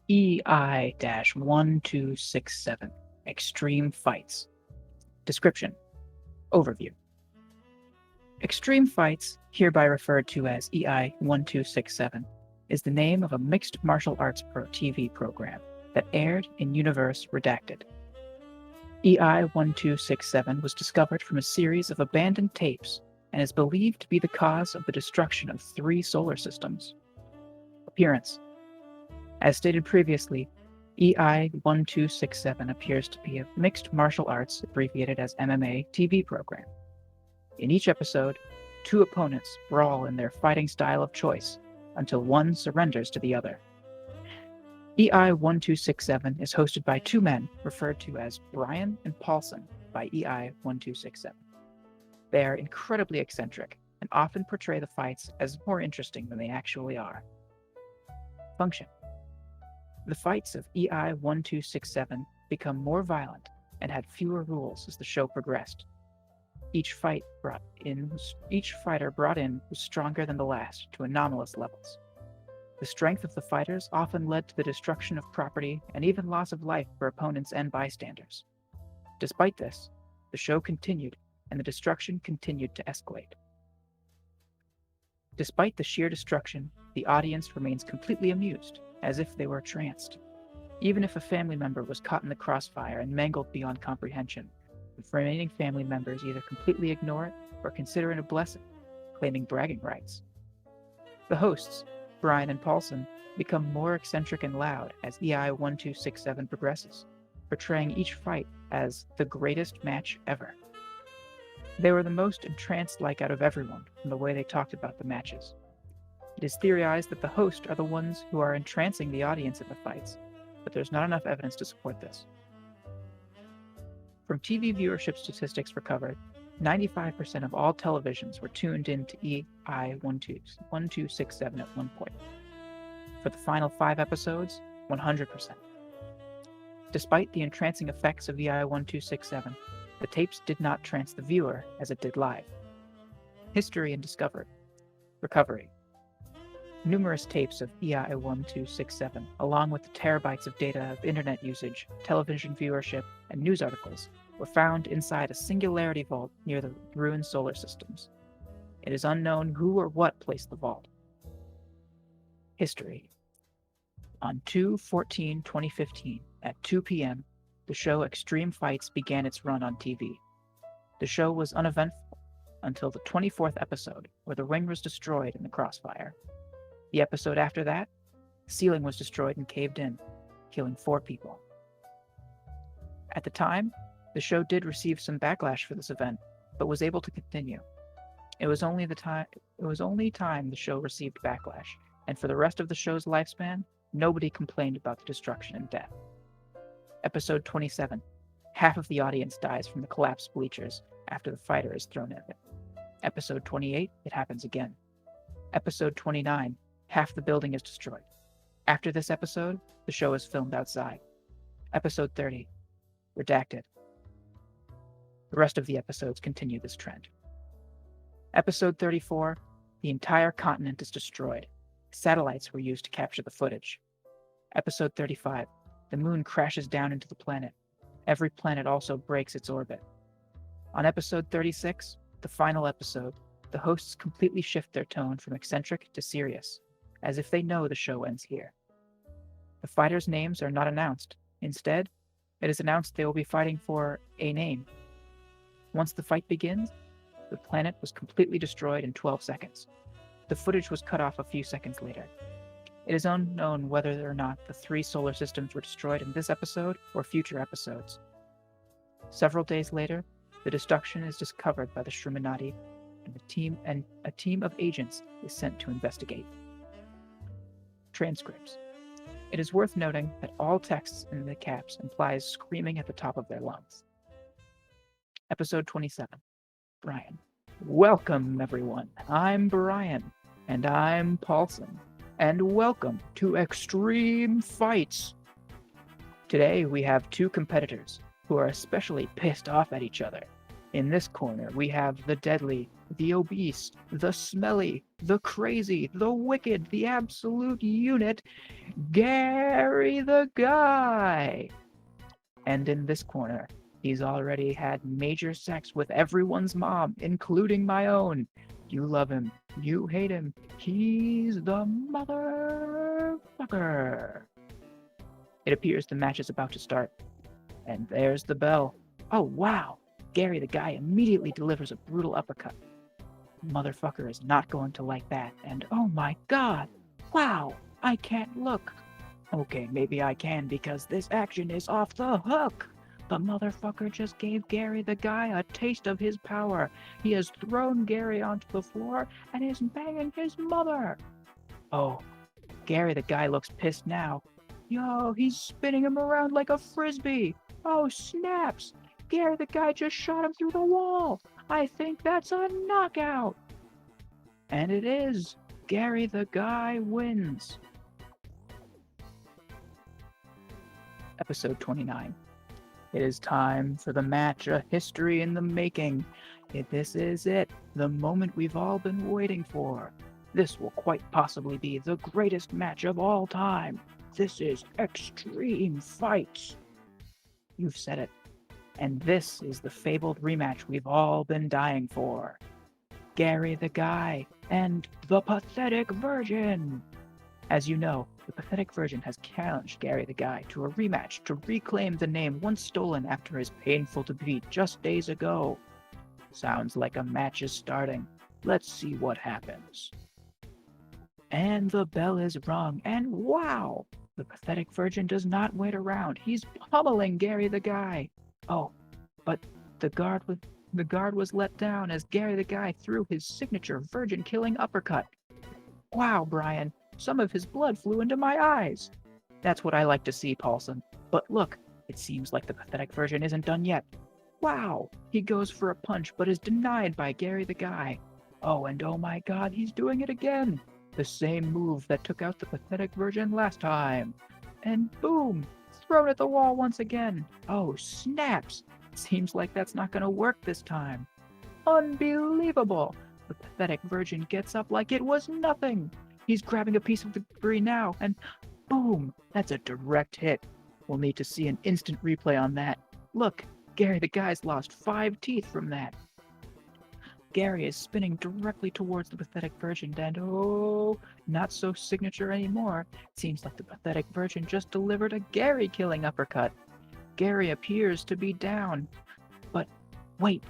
EI-1267 Extreme Fights. Description. Overview. Extreme Fights, hereby referred to as EI-1267, is the name of a mixed martial arts TV program that aired in Universe Redacted. EI-1267 was discovered from a series of abandoned tapes and is believed to be the cause of the destruction of 3 solar systems. Appearance. As stated previously, EI-1267 appears to be a mixed martial arts, abbreviated as MMA, TV program. In each episode, 2 opponents brawl in their fighting style of choice until one surrenders to the other. EI-1267 is hosted by 2 men referred to as Brian and Paulson by EI-1267. They are incredibly eccentric and often portray the fights as more interesting than they actually are. Function. The fights of EI-1267 become more violent and had fewer rules as the show progressed. Each fighter brought in was stronger than the last to anomalous levels. The strength of the fighters often led to the destruction of property and even loss of life for opponents and bystanders. Despite this, the show continued and the destruction continued to escalate. Despite the sheer destruction, the audience remains completely amused, as if they were tranced. Even if a family member was caught in the crossfire and mangled beyond comprehension, the remaining family members either completely ignore it or consider it a blessing, claiming bragging rights. The hosts, Brian and Paulson, become more eccentric and loud as EI-1267 progresses, portraying each fight as the greatest match ever. They were the most entranced-like out of everyone from the way they talked about the matches. It is theorized that the hosts are the ones who are entrancing the audience in the fights, but there's not enough evidence to support this. From TV viewership statistics recovered, 95% of all televisions were tuned in to EI-1267 at one point. For the final 5 episodes, 100%. Despite the entrancing effects of EI-1267, the tapes did not trance the viewer as it did live. History and recovery. Numerous tapes of EI-1267, along with the terabytes of data of internet usage, television viewership, and news articles, were found inside a singularity vault near the ruined solar systems. It is unknown who or what placed the vault. History. On 2/14/2015, at 2 p.m., the show Extreme Fights began its run on TV. The show was uneventful until the 24th episode, where the ring was destroyed in the crossfire. The episode after that, the ceiling was destroyed and caved in, killing 4 people. At the time, the show did receive some backlash for this event, but was able to continue. It was only time the show received backlash, and for the rest of the show's lifespan, nobody complained about the destruction and death. Episode 27. Half of the audience dies from the collapsed bleachers after the fighter is thrown at it. Episode 28. It happens again. Episode 29. Half the building is destroyed. After this episode, the show is filmed outside. Episode 30. Redacted. The rest of the episodes continue this trend. Episode 34. The entire continent is destroyed. Satellites were used to capture the footage. Episode 35. The moon crashes down into the planet. Every planet also breaks its orbit. On episode 36, the final episode, the hosts completely shift their tone from eccentric to serious, as if they know the show ends here. The fighters' names are not announced. Instead, it is announced they will be fighting for a name. Once the fight begins, the planet was completely destroyed in 12 seconds. The footage was cut off a few seconds later. It is unknown whether or not the 3 solar systems were destroyed in this episode or future episodes. Several days later, the destruction is discovered by the Shriminati, and a team of agents is sent to investigate. Transcripts. It is worth noting that all texts in the caps implies screaming at the top of their lungs. Episode 27. Brian. Welcome, everyone. I'm Brian. And I'm Paulson. And welcome to Extreme Fights. Today we have 2 competitors who are especially pissed off at each other. In this corner, we have the deadly, the obese, the smelly, the crazy, the wicked, the absolute unit, Gary the Guy. And in this corner, he's already had major sex with everyone's mom, including my own. You love him, you hate him, he's the motherfucker. It appears the match is about to start. And there's the bell. Oh, wow. Gary the Guy immediately delivers a brutal uppercut. Motherfucker is not going to like that. And oh my god. Wow. I can't look. Okay, maybe I can because this action is off the hook. The motherfucker just gave Gary the Guy a taste of his power. He has thrown Gary onto the floor and is banging his mother. Oh, Gary the Guy looks pissed now. Yo, he's spinning him around like a frisbee. Oh, snaps. Gary the Guy just shot him through the wall. I think that's a knockout. And it is. Gary the Guy wins. Episode 29. It is time for the match, a history in the making. This is it, the moment we've all been waiting for. This will quite possibly be the greatest match of all time. This is Extreme Fights. You've said it. And this is the fabled rematch we've all been dying for. Gary the Guy and the Pathetic Virgin. As you know, the Pathetic Virgin has challenged Gary the Guy to a rematch to reclaim the name once stolen after his painful defeat just days ago. Sounds like a match is starting. Let's see what happens. And the bell is rung, and wow! The Pathetic Virgin does not wait around. He's pummeling Gary the Guy. Oh, but the guard was let down as Gary the Guy threw his signature virgin-killing uppercut. Wow, Brian, some of his blood flew into my eyes. That's what I like to see, Paulson. But look, it seems like the Pathetic Virgin isn't done yet. Wow, he goes for a punch but is denied by Gary the Guy. Oh, and oh my god, he's doing it again. The same move that took out the Pathetic Virgin last time. And boom, thrown at the wall once again. Oh, snaps. Seems like that's not going to work this time. Unbelievable. The Pathetic Virgin gets up like it was nothing. He's grabbing a piece of the debris now, and boom, that's a direct hit. We'll need to see an instant replay on that. Look, Gary the Guy's lost 5 teeth from that. Gary is spinning directly towards the Pathetic Virgin, and oh, not so signature anymore. Seems like the Pathetic Virgin just delivered a Gary-killing uppercut. Gary appears to be down. But wait,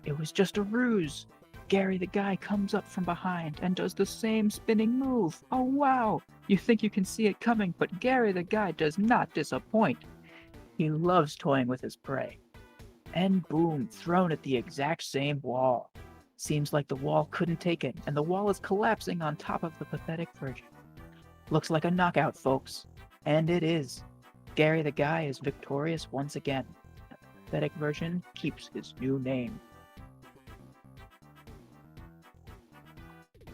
it was just a ruse. Gary the Guy comes up from behind and does the same spinning move. Oh wow, you think you can see it coming, but Gary the Guy does not disappoint. He loves toying with his prey. And boom, thrown at the exact same wall. Seems like the wall couldn't take it, and the wall is collapsing on top of the Pathetic Virgin. Looks like a knockout, folks. And it is. Gary the Guy is victorious once again. The Pathetic Virgin keeps his new name.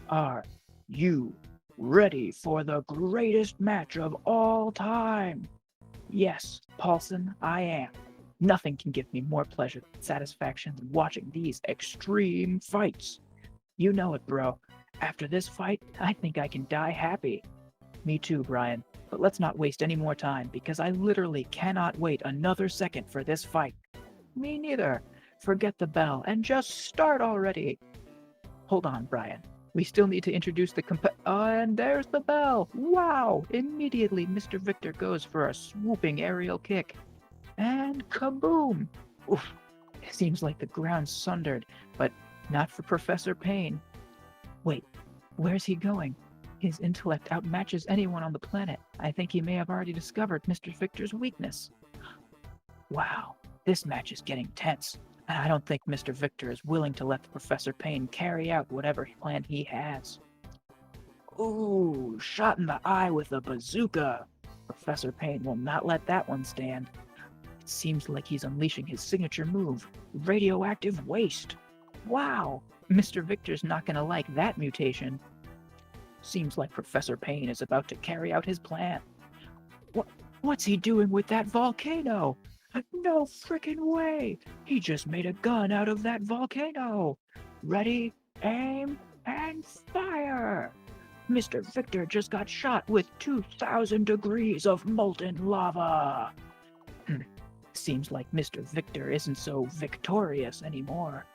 Are you ready for the greatest match of all time? Yes, Paulson, I am. Nothing can give me more pleasure and satisfaction than watching these extreme fights. You know it, bro. After this fight, I think I can die happy. Me too, Brian. But let's not waste any more time, because I literally cannot wait another second for this fight. Me neither. Forget the bell and just start already. Hold on, Brian. We still need to introduce the and there's the bell. Wow! Immediately, Mr. Victor goes for a swooping aerial kick. And kaboom! Oof. It seems like the ground's sundered, but not for Professor Payne. Wait, where's he going? His intellect outmatches anyone on the planet. I think he may have already discovered Mr. Victor's weakness. Wow, this match is getting tense. And I don't think Mr. Victor is willing to let Professor Payne carry out whatever plan he has. Ooh, shot in the eye with a bazooka. Professor Payne will not let that one stand. It seems like he's unleashing his signature move, radioactive waste. Wow, Mr. Victor's not gonna like that mutation. Seems like Professor Payne is about to carry out his plan. What's he doing with that volcano? No frickin' way! He just made a gun out of that volcano! Ready? Aim and fire! Mr. Victor just got shot with 2,000 degrees of molten lava. Seems like Mr. Victor isn't so victorious anymore.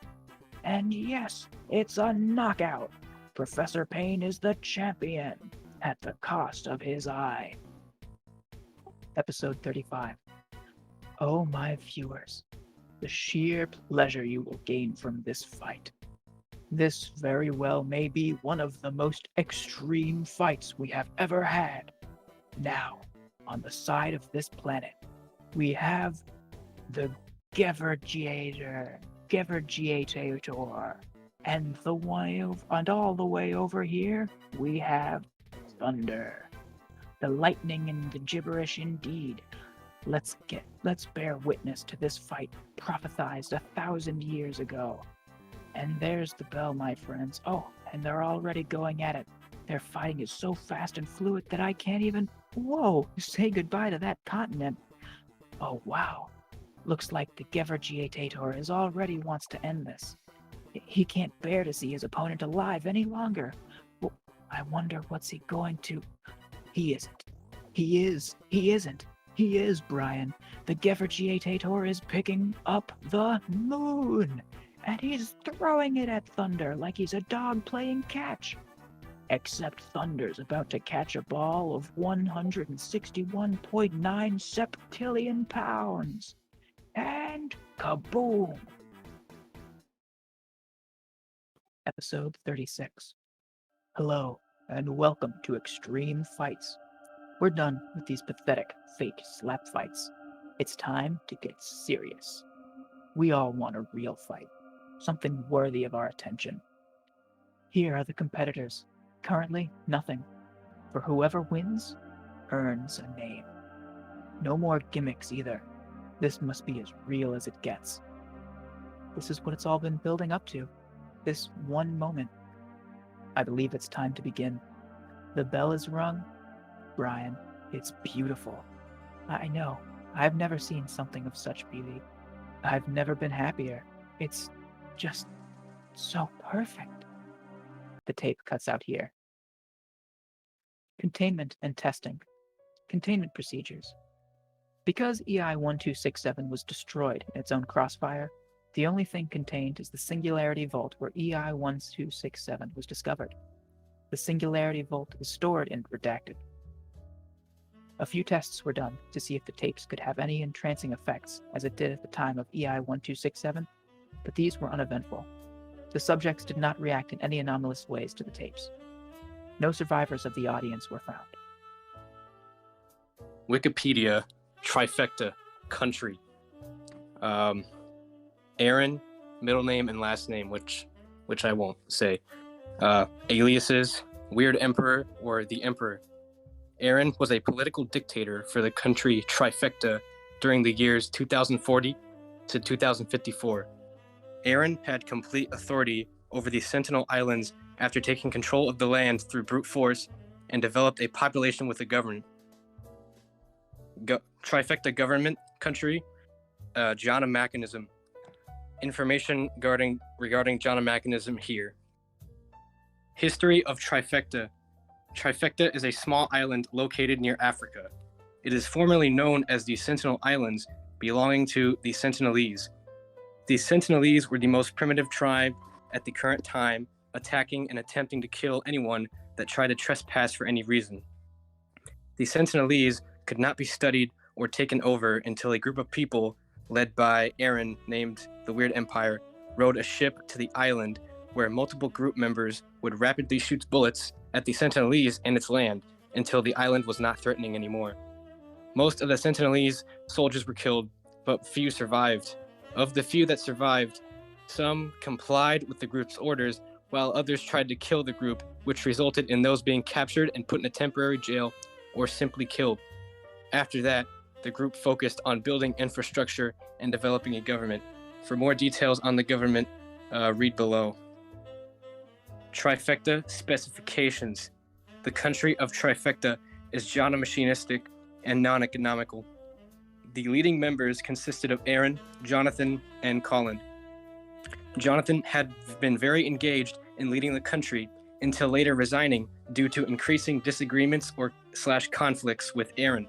And yes, it's a knockout. Professor Payne is the champion at the cost of his eye. Episode 35. Oh, my viewers, the sheer pleasure you will gain from this fight. This very well may be one of the most extreme fights we have ever had. Now, on the side of this planet, we have the Keppuruña, and all the way over here, we have thunder. The lightning and the gibberish indeed. Let's bear witness to this fight prophesized 1,000 years ago. And there's the bell, my friends. Oh, and they're already going at it. Their fighting is so fast and fluid that I can't even, say goodbye to that continent. Oh, wow. Looks like the Keppuruña is already wants to end this. He can't bear to see his opponent alive any longer. Well, I wonder what's he going to... He isn't. He is. He isn't. He is, Brian. The Keppuruña is picking up the moon. And he's throwing it at Thunder like he's a dog playing catch. Except Thunder's about to catch a ball of 161.9 septillion pounds. And kaboom! Episode 36. Hello, and welcome to Extreme Fights. We're done with these pathetic, fake slap fights. It's time to get serious. We all want a real fight. Something worthy of our attention. Here are the competitors. Currently, nothing. For whoever wins, earns a name. No more gimmicks either. This must be as real as it gets. This is what it's all been building up to. This one moment. I believe it's time to begin. The bell is rung. Brian, it's beautiful. I know. I've never seen something of such beauty. I've never been happier. It's just so perfect. The tape cuts out here. Containment and testing. Containment procedures. Because EI-1267 was destroyed in its own crossfire, the only thing contained is the Singularity Vault where EI-1267 was discovered. The Singularity Vault is stored and redacted. A few tests were done to see if the tapes could have any entrancing effects, as it did at the time of EI-1267, but these were uneventful. The subjects did not react in any anomalous ways to the tapes. No survivors of the audience were found. Wikipedia, Trifecta, country. Aaron, middle name and last name, which I won't say. Aliases, Weird Emperor or the Emperor. Aaron was a political dictator for the country Trifecta during the years 2040 to 2054. Aaron had complete authority over the Sentinel Islands after taking control of the land through brute force and developed a population with a government. Trifecta government country, Jana mechanism. Information regarding Jana mechanism here. History of Trifecta. Trifecta is a small island located near Africa. It is formerly known as the Sentinel Islands, belonging to the Sentinelese. The Sentinelese were the most primitive tribe at the current time, attacking and attempting to kill anyone that tried to trespass for any reason. The Sentinelese could not be studied or taken over until a group of people, led by Aaron, named the Weird Empire, rowed a ship to the island where multiple group members would rapidly shoot bullets at the Sentinelese and its land until the island was not threatening anymore. Most of the Sentinelese soldiers were killed, but few survived. Of the few that survived, some complied with the group's orders, while others tried to kill the group, which resulted in those being captured and put in a temporary jail or simply killed. After that, the group focused on building infrastructure and developing a government. For more details on the government, read below. Trifecta specifications. The country of Trifecta is Jana machinistic and non-economical. The leading members consisted of Aaron, Jonathan, and Colin. Jonathan had been very engaged in leading the country until later resigning due to increasing disagreements or conflicts with Aaron.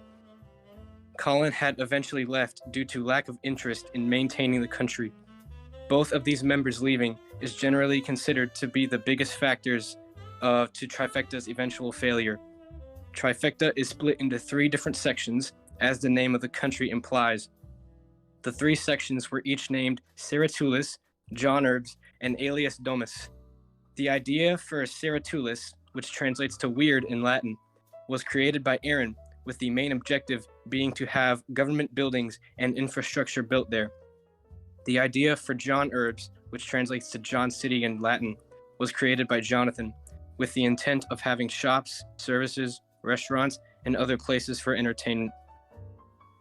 Colin had eventually left due to lack of interest in maintaining the country. Both of these members leaving is generally considered to be the biggest factors to Trifecta's eventual failure. Trifecta is split into 3 different sections, as the name of the country implies. The 3 sections were each named Ceratulus, John Herbs, and Alias Domus. The idea for Ceratulus, which translates to weird in Latin, was created by Aaron, with the main objective being to have government buildings and infrastructure built there. The idea for John Herbs, which translates to John City in Latin, was created by Jonathan, with the intent of having shops, services, restaurants, and other places for entertainment.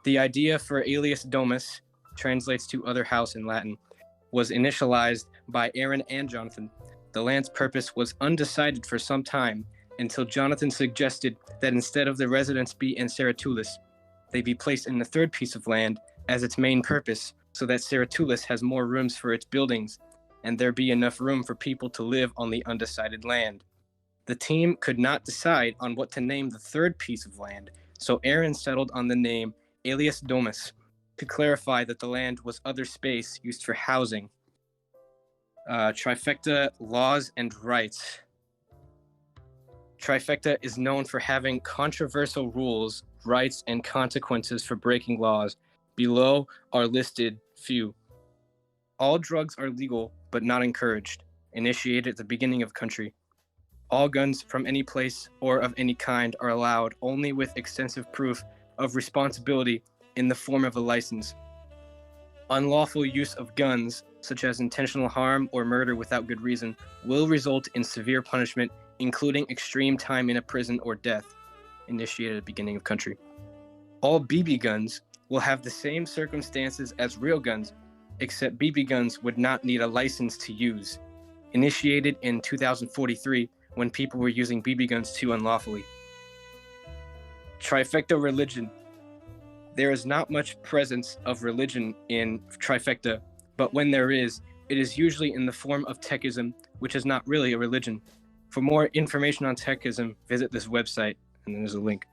The idea for Alias Domus, translates to other house in Latin, was initialized by Aaron and Jonathan. The land's purpose was undecided for some time until Jonathan suggested that instead of the residents be in Ceratulus, they be placed in the 3rd piece of land as its main purpose, so that Ceratulus has more rooms for its buildings, and there be enough room for people to live on the undecided land. The team could not decide on what to name the 3rd piece of land, so Aaron settled on the name Alias Domus to clarify that the land was other space used for housing. Trifecta laws and rights. Trifecta is known for having controversial rules, rights, and consequences for breaking laws. Below are listed few. All drugs are legal, but not encouraged. Initiated at the beginning of country. All guns from any place or of any kind are allowed only with extensive proof of responsibility in the form of a license. Unlawful use of guns, such as intentional harm or murder without good reason, will result in severe punishment, including extreme time in a prison or death. Initiated at the beginning of country. All BB guns will have the same circumstances as real guns, except BB guns would not need a license to use. Initiated in 2043, when people were using BB guns too unlawfully. Trifecta religion. There is not much presence of religion in Trifecta, but when there is, it is usually in the form of Techism, which is not really a religion. For more information on Techism, visit this website, and then there's a link.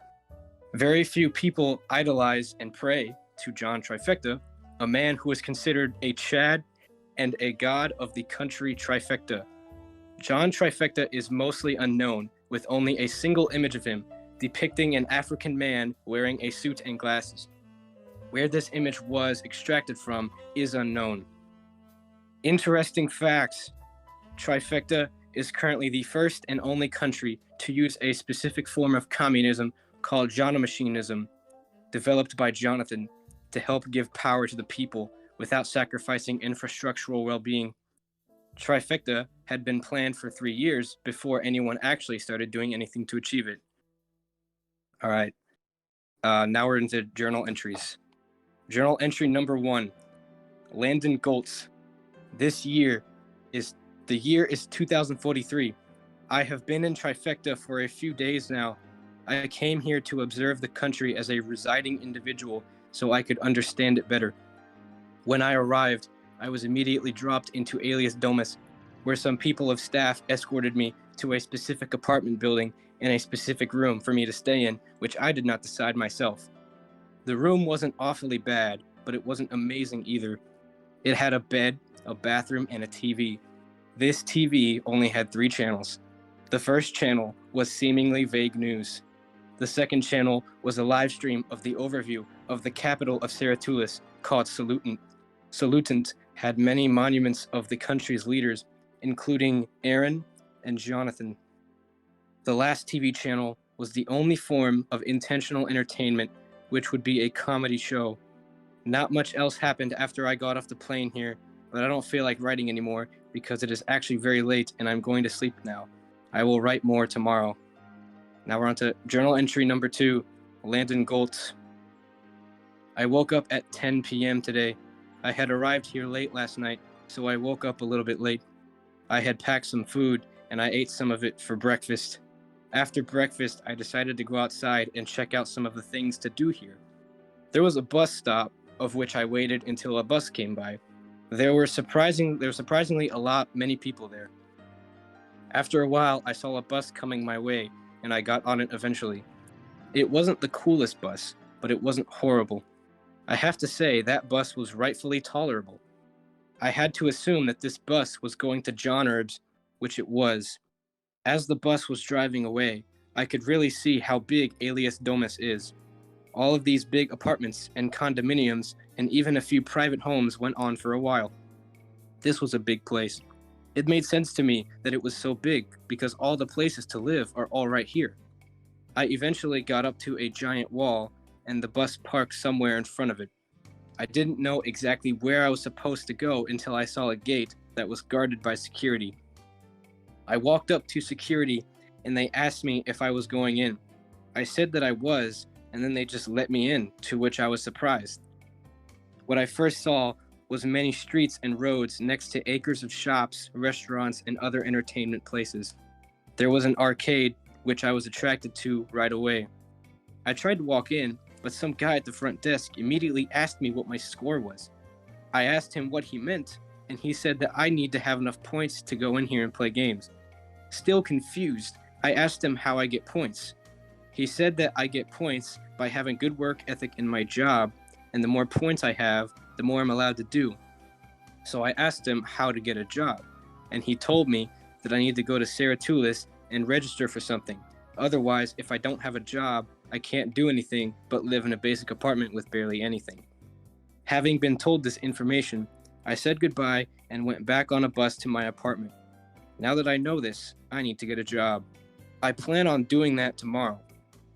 Very few people idolize and pray to John Trifecta, a man who is considered a Chad and a god of the country Trifecta. John Trifecta is mostly unknown, with only a single image of him, depicting an African man wearing a suit and glasses. Where this image was extracted from is unknown. Interesting facts. Trifecta is currently the first and only country to use a specific form of communism called Jonomachinism, developed by Jonathan to help give power to the people without sacrificing infrastructural well-being. Trifecta had been planned for 3 years before anyone actually started doing anything to achieve it. All right, now we're into journal entries. Journal entry number 1, Landon Goltz. The year is 2043. I have been in Trifecta for a few days now. I came here to observe the country as a residing individual so I could understand it better. When I arrived, I was immediately dropped into Alias Domus, where some people of staff escorted me to a specific apartment building and a specific room for me to stay in, which I did not decide myself. The room wasn't awfully bad, but it wasn't amazing either. It had a bed, a bathroom, and a TV. This TV only had 3 channels. The first channel was seemingly vague news. The second channel was a live stream of the overview of the capital of Ceratulus called Salutant. Salutant had many monuments of the country's leaders, including Aaron and Jonathan. The last TV channel was the only form of intentional entertainment, which would be a comedy show. Not much else happened after I got off the plane here, but I don't feel like writing anymore because it is actually very late and I'm going to sleep now. I will write more tomorrow. Now we're on to journal entry number 2, Landon Goltz. I woke up at 10 p.m. today. I had arrived here late last night, so I woke up a little bit late. I had packed some food and I ate some of it for breakfast. After breakfast, I decided to go outside and check out some of the things to do here. There was a bus stop, of which I waited until a bus came by. There were surprisingly many people there. After a while, I saw a bus coming my way, and I got on it eventually. It wasn't the coolest bus, but it wasn't horrible. I have to say, that bus was rightfully tolerable. I had to assume that this bus was going to John Herb's, which it was. As the bus was driving away, I could really see how big Alias Domus is. All of these big apartments and condominiums and even a few private homes went on for a while. This was a big place. It made sense to me that it was so big because all the places to live are all right here. I eventually got up to a giant wall and the bus parked somewhere in front of it. I didn't know exactly where I was supposed to go until I saw a gate that was guarded by security. I walked up to security and they asked me if I was going in. I said that I was, and then they just let me in, to which I was surprised. What I first saw was many streets and roads next to acres of shops, restaurants, and other entertainment places. There was an arcade, which I was attracted to right away. I tried to walk in, but some guy at the front desk immediately asked me what my score was. I asked him what he meant, and he said that I need to have enough points to go in here and play games. Still confused, I asked him how I get points. He said that I get points by having good work ethic in my job, and the more points I have, the more I'm allowed to do. So I asked him how to get a job, and he told me that I need to go to Seratulis and register for something. Otherwise, if I don't have a job, I can't do anything but live in a basic apartment with barely anything. Having been told this information, I said goodbye and went back on a bus to my apartment. Now that I know this, I need to get a job. I plan on doing that tomorrow.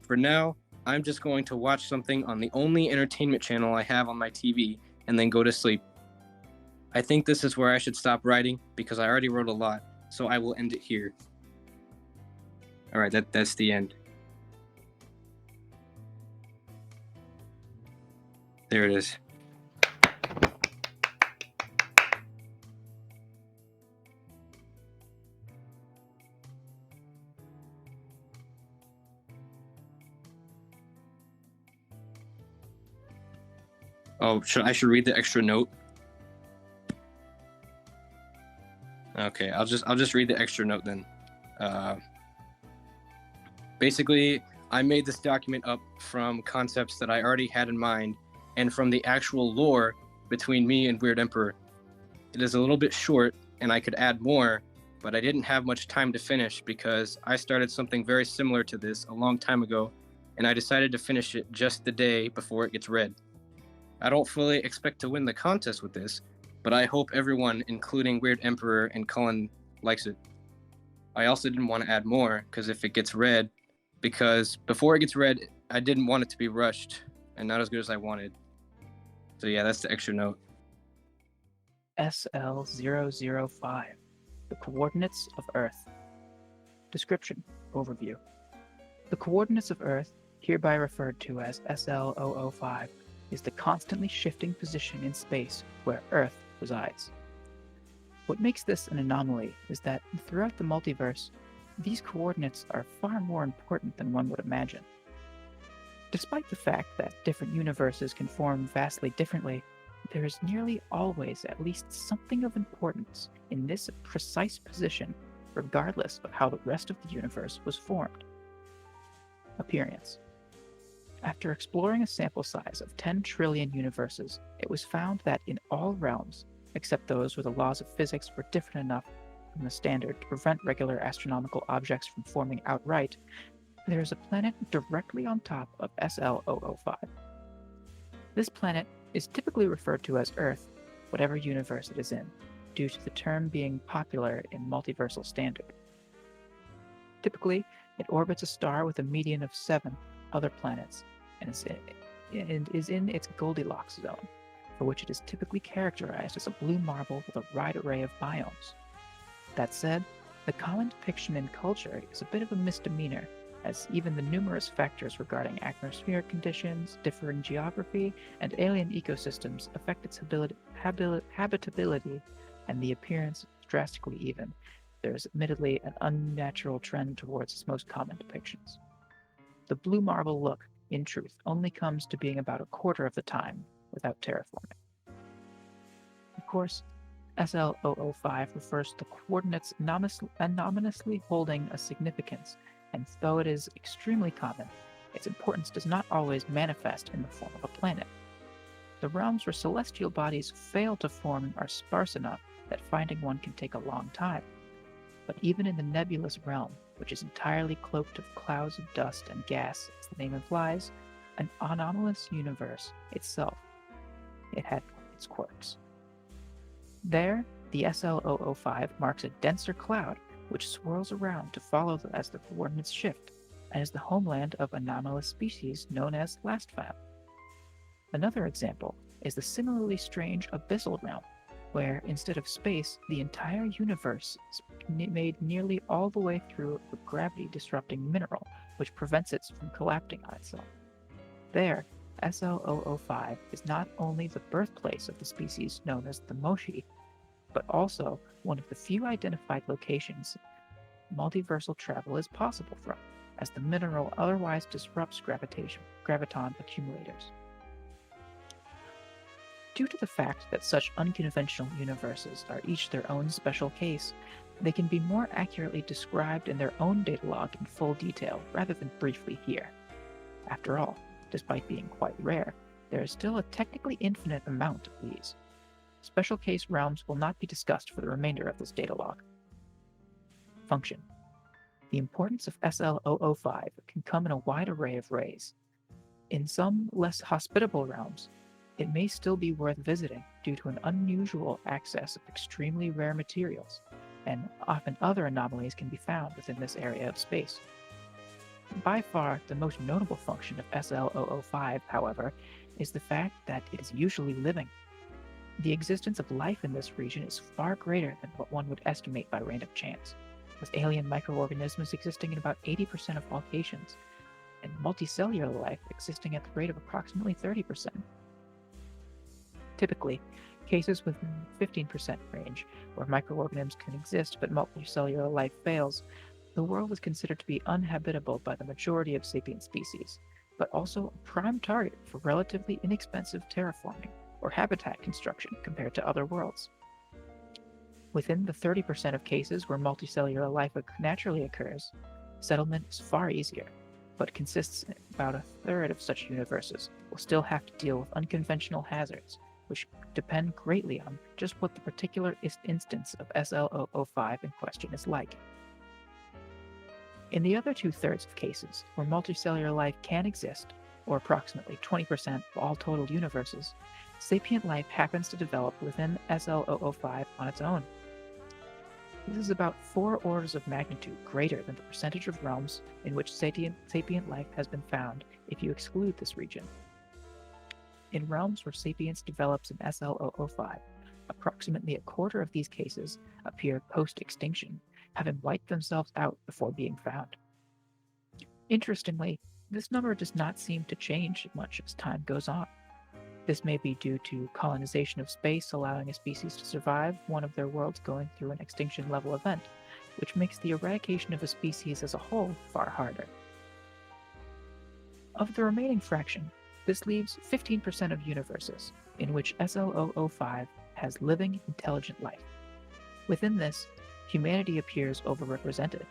For now, I'm just going to watch something on the only entertainment channel I have on my TV and then go to sleep. I think this is where I should stop writing because I already wrote a lot, so I will end it here. All right, that's the end. There it is. Oh, I should read the extra note? Okay, I'll just read the extra note then. Basically, I made this document up from concepts that I already had in mind and from the actual lore between me and Weird Emperor. It is a little bit short, and I could add more, but I didn't have much time to finish because I started something very similar to this a long time ago, and I decided to finish it just the day before it gets read. I don't fully expect to win the contest with this, but I hope everyone, including Weird Emperor and Cullen, likes it. I also didn't want to add more, because if it gets read, because before it gets read, I didn't want it to be rushed, and not as good as I wanted. So yeah, that's the extra note. SL005, the coordinates of Earth. Description, overview. The coordinates of Earth, hereby referred to as SL005, is the constantly shifting position in space where Earth resides. What makes this an anomaly is that throughout the multiverse, these coordinates are far more important than one would imagine. Despite the fact that different universes can form vastly differently, there is nearly always at least something of importance in this precise position, regardless of how the rest of the universe was formed. Appearance. After exploring a sample size of 10 trillion universes, it was found that in all realms, except those where the laws of physics were different enough from the standard to prevent regular astronomical objects from forming outright, there is a planet directly on top of SL005. This planet is typically referred to as Earth, whatever universe it is in, due to the term being popular in multiversal standard. Typically, it orbits a star with a median of 7 other planets, and is in its Goldilocks zone, for which it is typically characterized as a blue marble with a wide array of biomes. That said, the common depiction in culture is a bit of a misdemeanor, as even the numerous factors regarding atmospheric conditions, differing geography, and alien ecosystems affect its habitability and the appearance drastically even. There is admittedly an unnatural trend towards its most common depictions. The blue marble look, in truth, only comes to being about a quarter of the time without terraforming. Of course, SL005 refers to the coordinates anonymously holding a significance, and though it is extremely common, its importance does not always manifest in the form of a planet. The realms where celestial bodies fail to form are sparse enough that finding one can take a long time. But even in the nebulous realm, which is entirely cloaked of clouds of dust and gas, as the name implies, an anomalous universe itself, it had its quirks. There, the SL005 marks a denser cloud which swirls around to follow as the coordinates shift, and is the homeland of anomalous species known as lastfam. Another example is the similarly strange abyssal realm, where instead of space, the entire universe is made nearly all the way through a gravity-disrupting mineral, which prevents it from collapsing on itself. There, SL005 is not only the birthplace of the species known as the Moshi, but also one of the few identified locations multiversal travel is possible from, as the mineral otherwise disrupts graviton accumulators. Due to the fact that such unconventional universes are each their own special case, they can be more accurately described in their own datalog in full detail rather than briefly here. After all, despite being quite rare, there is still a technically infinite amount of these. Special case realms will not be discussed for the remainder of this datalog. Function. The importance of SL005 can come in a wide array of ways. In some less hospitable realms, it may still be worth visiting due to an unusual access of extremely rare materials, and often other anomalies can be found within this area of space. By far, the most notable function of SL005, however, is the fact that it is usually living. The existence of life in this region is far greater than what one would estimate by random chance, with alien microorganisms existing in about 80% of locations, and multicellular life existing at the rate of approximately 30%. Typically, cases within the 15% range, where microorganisms can exist but multicellular life fails, the world is considered to be uninhabitable by the majority of sapient species, but also a prime target for relatively inexpensive terraforming or habitat construction compared to other worlds. Within the 30% of cases where multicellular life naturally occurs, settlement is far easier, but consists in about a third of such universes will still have to deal with unconventional hazards, which depend greatly on just what the particular instance of SL005 in question is like. In the other 2/3 of cases where multicellular life can exist, or approximately 20% of all total universes, sapient life happens to develop within SL005 on its own. This is about 4 orders of magnitude greater than the percentage of realms in which sapient life has been found if you exclude this region. In realms where sapience develops in SL005, approximately a quarter of these cases appear post-extinction, having wiped themselves out before being found. Interestingly, this number does not seem to change much as time goes on. This may be due to colonization of space allowing a species to survive one of their worlds going through an extinction-level event, which makes the eradication of a species as a whole far harder. Of the remaining fraction, this leaves 15% of universes in which SL005 has living, intelligent life. Within this, humanity appears overrepresented,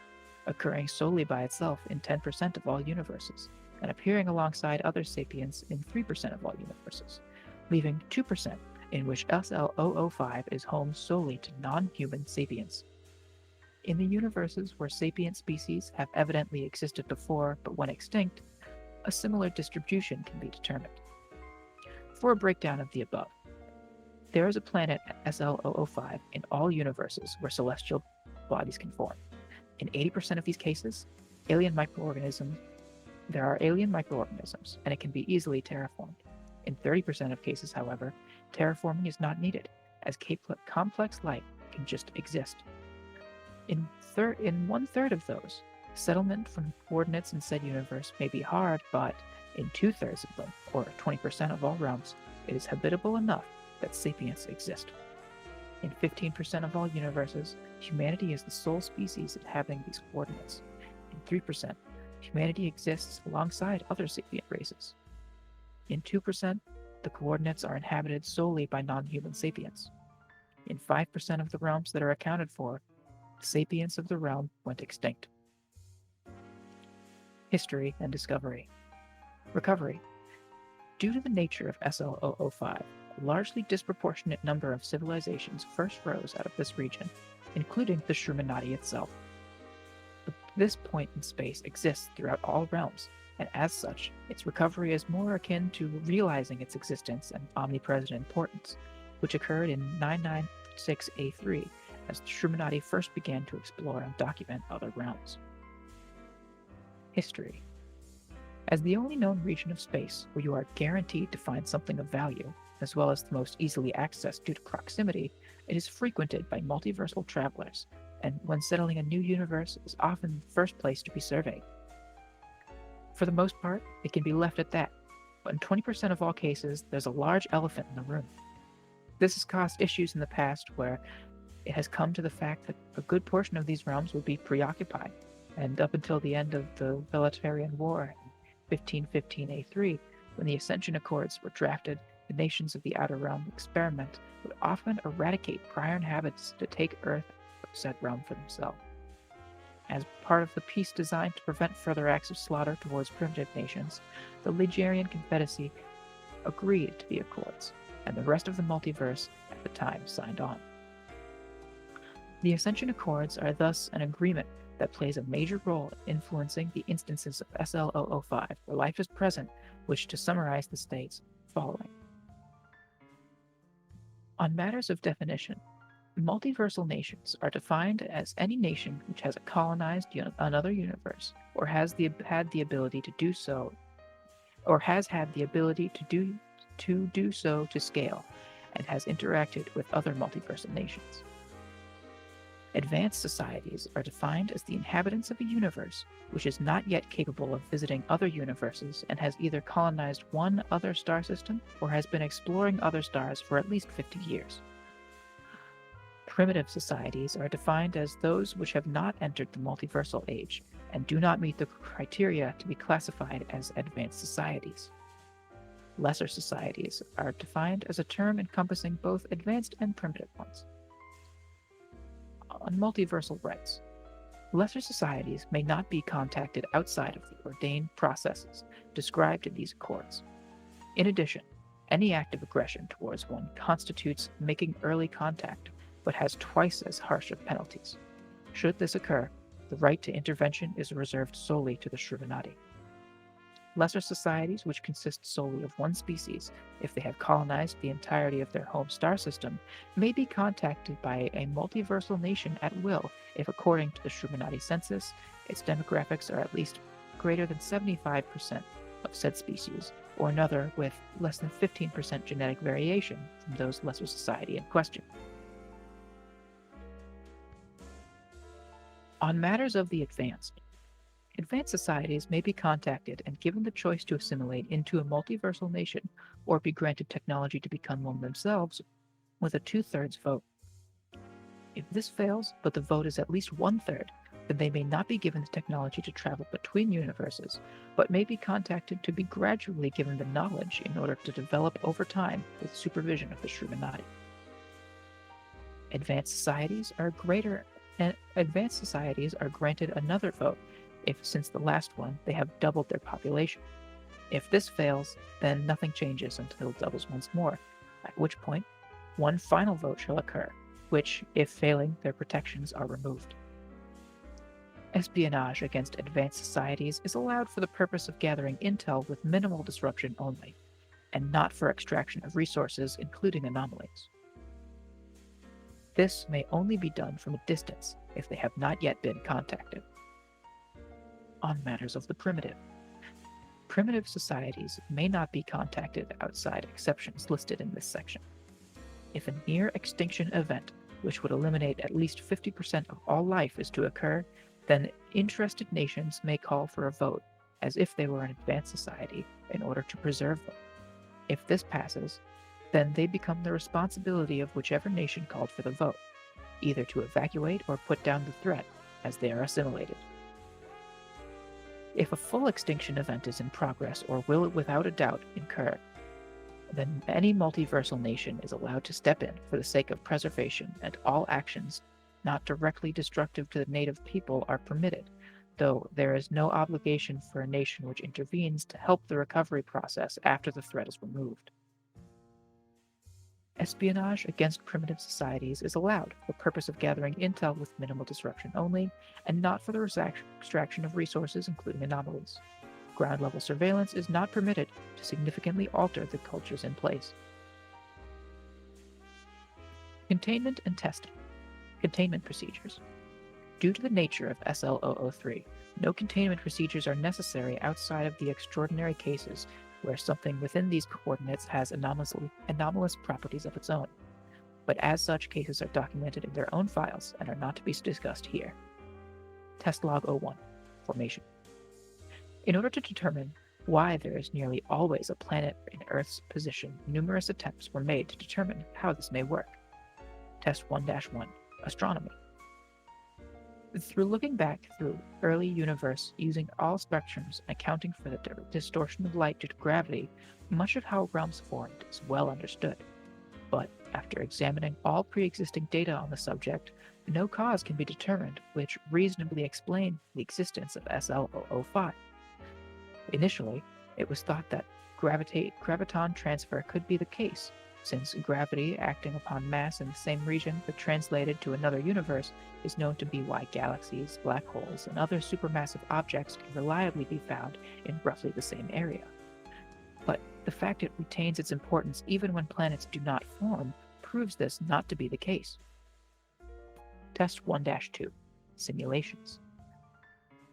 occurring solely by itself in 10% of all universes, and appearing alongside other sapiens in 3% of all universes, leaving 2% in which SL005 is home solely to non-human sapiens. In the universes where sapient species have evidently existed before but went extinct, a similar distribution can be determined. For a breakdown of the above, there is a planet SL005 in all universes where celestial bodies can form. In 80% of these cases, there are alien microorganisms, and it can be easily terraformed. In 30% of cases, however, terraforming is not needed, as complex life can just exist. In 1/3 of those, settlement from coordinates in said universe may be hard, but in 2/3 of them, or 20% of all realms, it is habitable enough that sapients exist. In 15% of all universes, humanity is the sole species inhabiting these coordinates. In 3%, humanity exists alongside other sapient races. In 2%, the coordinates are inhabited solely by non-human sapients. In 5% of the realms that are accounted for, the sapiens of the realm went extinct. History and discovery. Recovery. Due to the nature of SL005, a largely disproportionate number of civilizations first rose out of this region, including the Shrumanati itself. This point in space exists throughout all realms, and as such, its recovery is more akin to realizing its existence and omnipresent importance, which occurred in 996A3 as the Shrumanati first began to explore and document other realms. History. As the only known region of space where you are guaranteed to find something of value, as well as the most easily accessed due to proximity, it is frequented by multiversal travelers, and when settling a new universe is often the first place to be surveyed. For the most part, it can be left at that, but in 20% of all cases, there's a large elephant in the room. This has caused issues in the past where it has come to the fact that a good portion of these realms would be preoccupied, and up until the end of the Belatarian War in 1515A3, when the Ascension Accords were drafted, the nations of the Outer Realm experiment would often eradicate prior inhabitants to take Earth out of said realm for themselves. As part of the peace designed to prevent further acts of slaughter towards primitive nations, the Ligurian Confederacy agreed to the Accords, and the rest of the multiverse at the time signed on. The Ascension Accords are thus an agreement that plays a major role in influencing the instances of SL005 where life is present, which, to summarize the states following. On matters of definition, multiversal nations are defined as any nation which has colonized another universe, or has had the ability to do so, or has had the ability to do so to scale, and has interacted with other multiversal nations. Advanced societies are defined as the inhabitants of a universe which is not yet capable of visiting other universes and has either colonized one other star system or has been exploring other stars for at least 50 years. Primitive societies are defined as those which have not entered the multiversal age and do not meet the criteria to be classified as advanced societies. Lesser societies are defined as a term encompassing both advanced and primitive ones. On multiversal rights, lesser societies may not be contacted outside of the ordained processes described in these accords. In addition, any act of aggression towards one constitutes making early contact, but has twice as harsh of penalties. Should this occur, the right to intervention is reserved solely to the Shrumanati. Lesser societies, which consist solely of one species, if they have colonized the entirety of their home star system, may be contacted by a multiversal nation at will if, according to the Shrumanati census, its demographics are at least greater than 75% of said species, or another with less than 15% genetic variation from those lesser society in question. On matters of the advanced societies may be contacted and given the choice to assimilate into a multiversal nation or be granted technology to become one themselves with a 2/3 vote. If this fails, but the vote is at least 1/3, then they may not be given the technology to travel between universes, but may be contacted to be gradually given the knowledge in order to develop over time with supervision of the Shrumanati. Advanced societies are granted another vote if, since the last one, they have doubled their population. If this fails, then nothing changes until it doubles once more, at which point one final vote shall occur, which, if failing, their protections are removed. Espionage against advanced societies is allowed for the purpose of gathering intel with minimal disruption only, and not for extraction of resources, including anomalies. This may only be done from a distance if they have not yet been contacted. On matters of the primitive societies may not be contacted outside exceptions listed in this section. If a near extinction event, which would eliminate at least 50% of all life, is to occur, then interested nations may call for a vote, as if they were an advanced society, in order to preserve them. If this passes, then they become the responsibility of whichever nation called for the vote, either to evacuate or put down the threat, as they are assimilated. If a full extinction event is in progress or will without a doubt occur, then any multiversal nation is allowed to step in for the sake of preservation, and all actions not directly destructive to the native people are permitted, though there is no obligation for a nation which intervenes to help the recovery process after the threat is removed. Espionage against primitive societies is allowed for the purpose of gathering intel with minimal disruption only, and not for the extraction of resources, including anomalies. Ground-level surveillance is not permitted to significantly alter the cultures in place. Containment and testing. Containment procedures. Due to the nature of SL003, no containment procedures are necessary outside of the extraordinary cases where something within these coordinates has anomalous properties of its own. But as such cases are documented in their own files and are not to be discussed here. Test log 01, formation. In order to determine why there is nearly always a planet in Earth's position, numerous attempts were made to determine how this may work. Test 1-1, astronomy. Through looking back through early universe using all spectrums and accounting for the distortion of light due to gravity, much of how realms formed is well understood. But after examining all pre-existing data on the subject, no cause can be determined which reasonably explain the existence of SL005. Initially, it was thought that graviton transfer could be the case, since gravity acting upon mass in the same region but translated to another universe is known to be why galaxies, black holes, and other supermassive objects can reliably be found in roughly the same area. But the fact it retains its importance even when planets do not form proves this not to be the case. Test 1-2, simulations.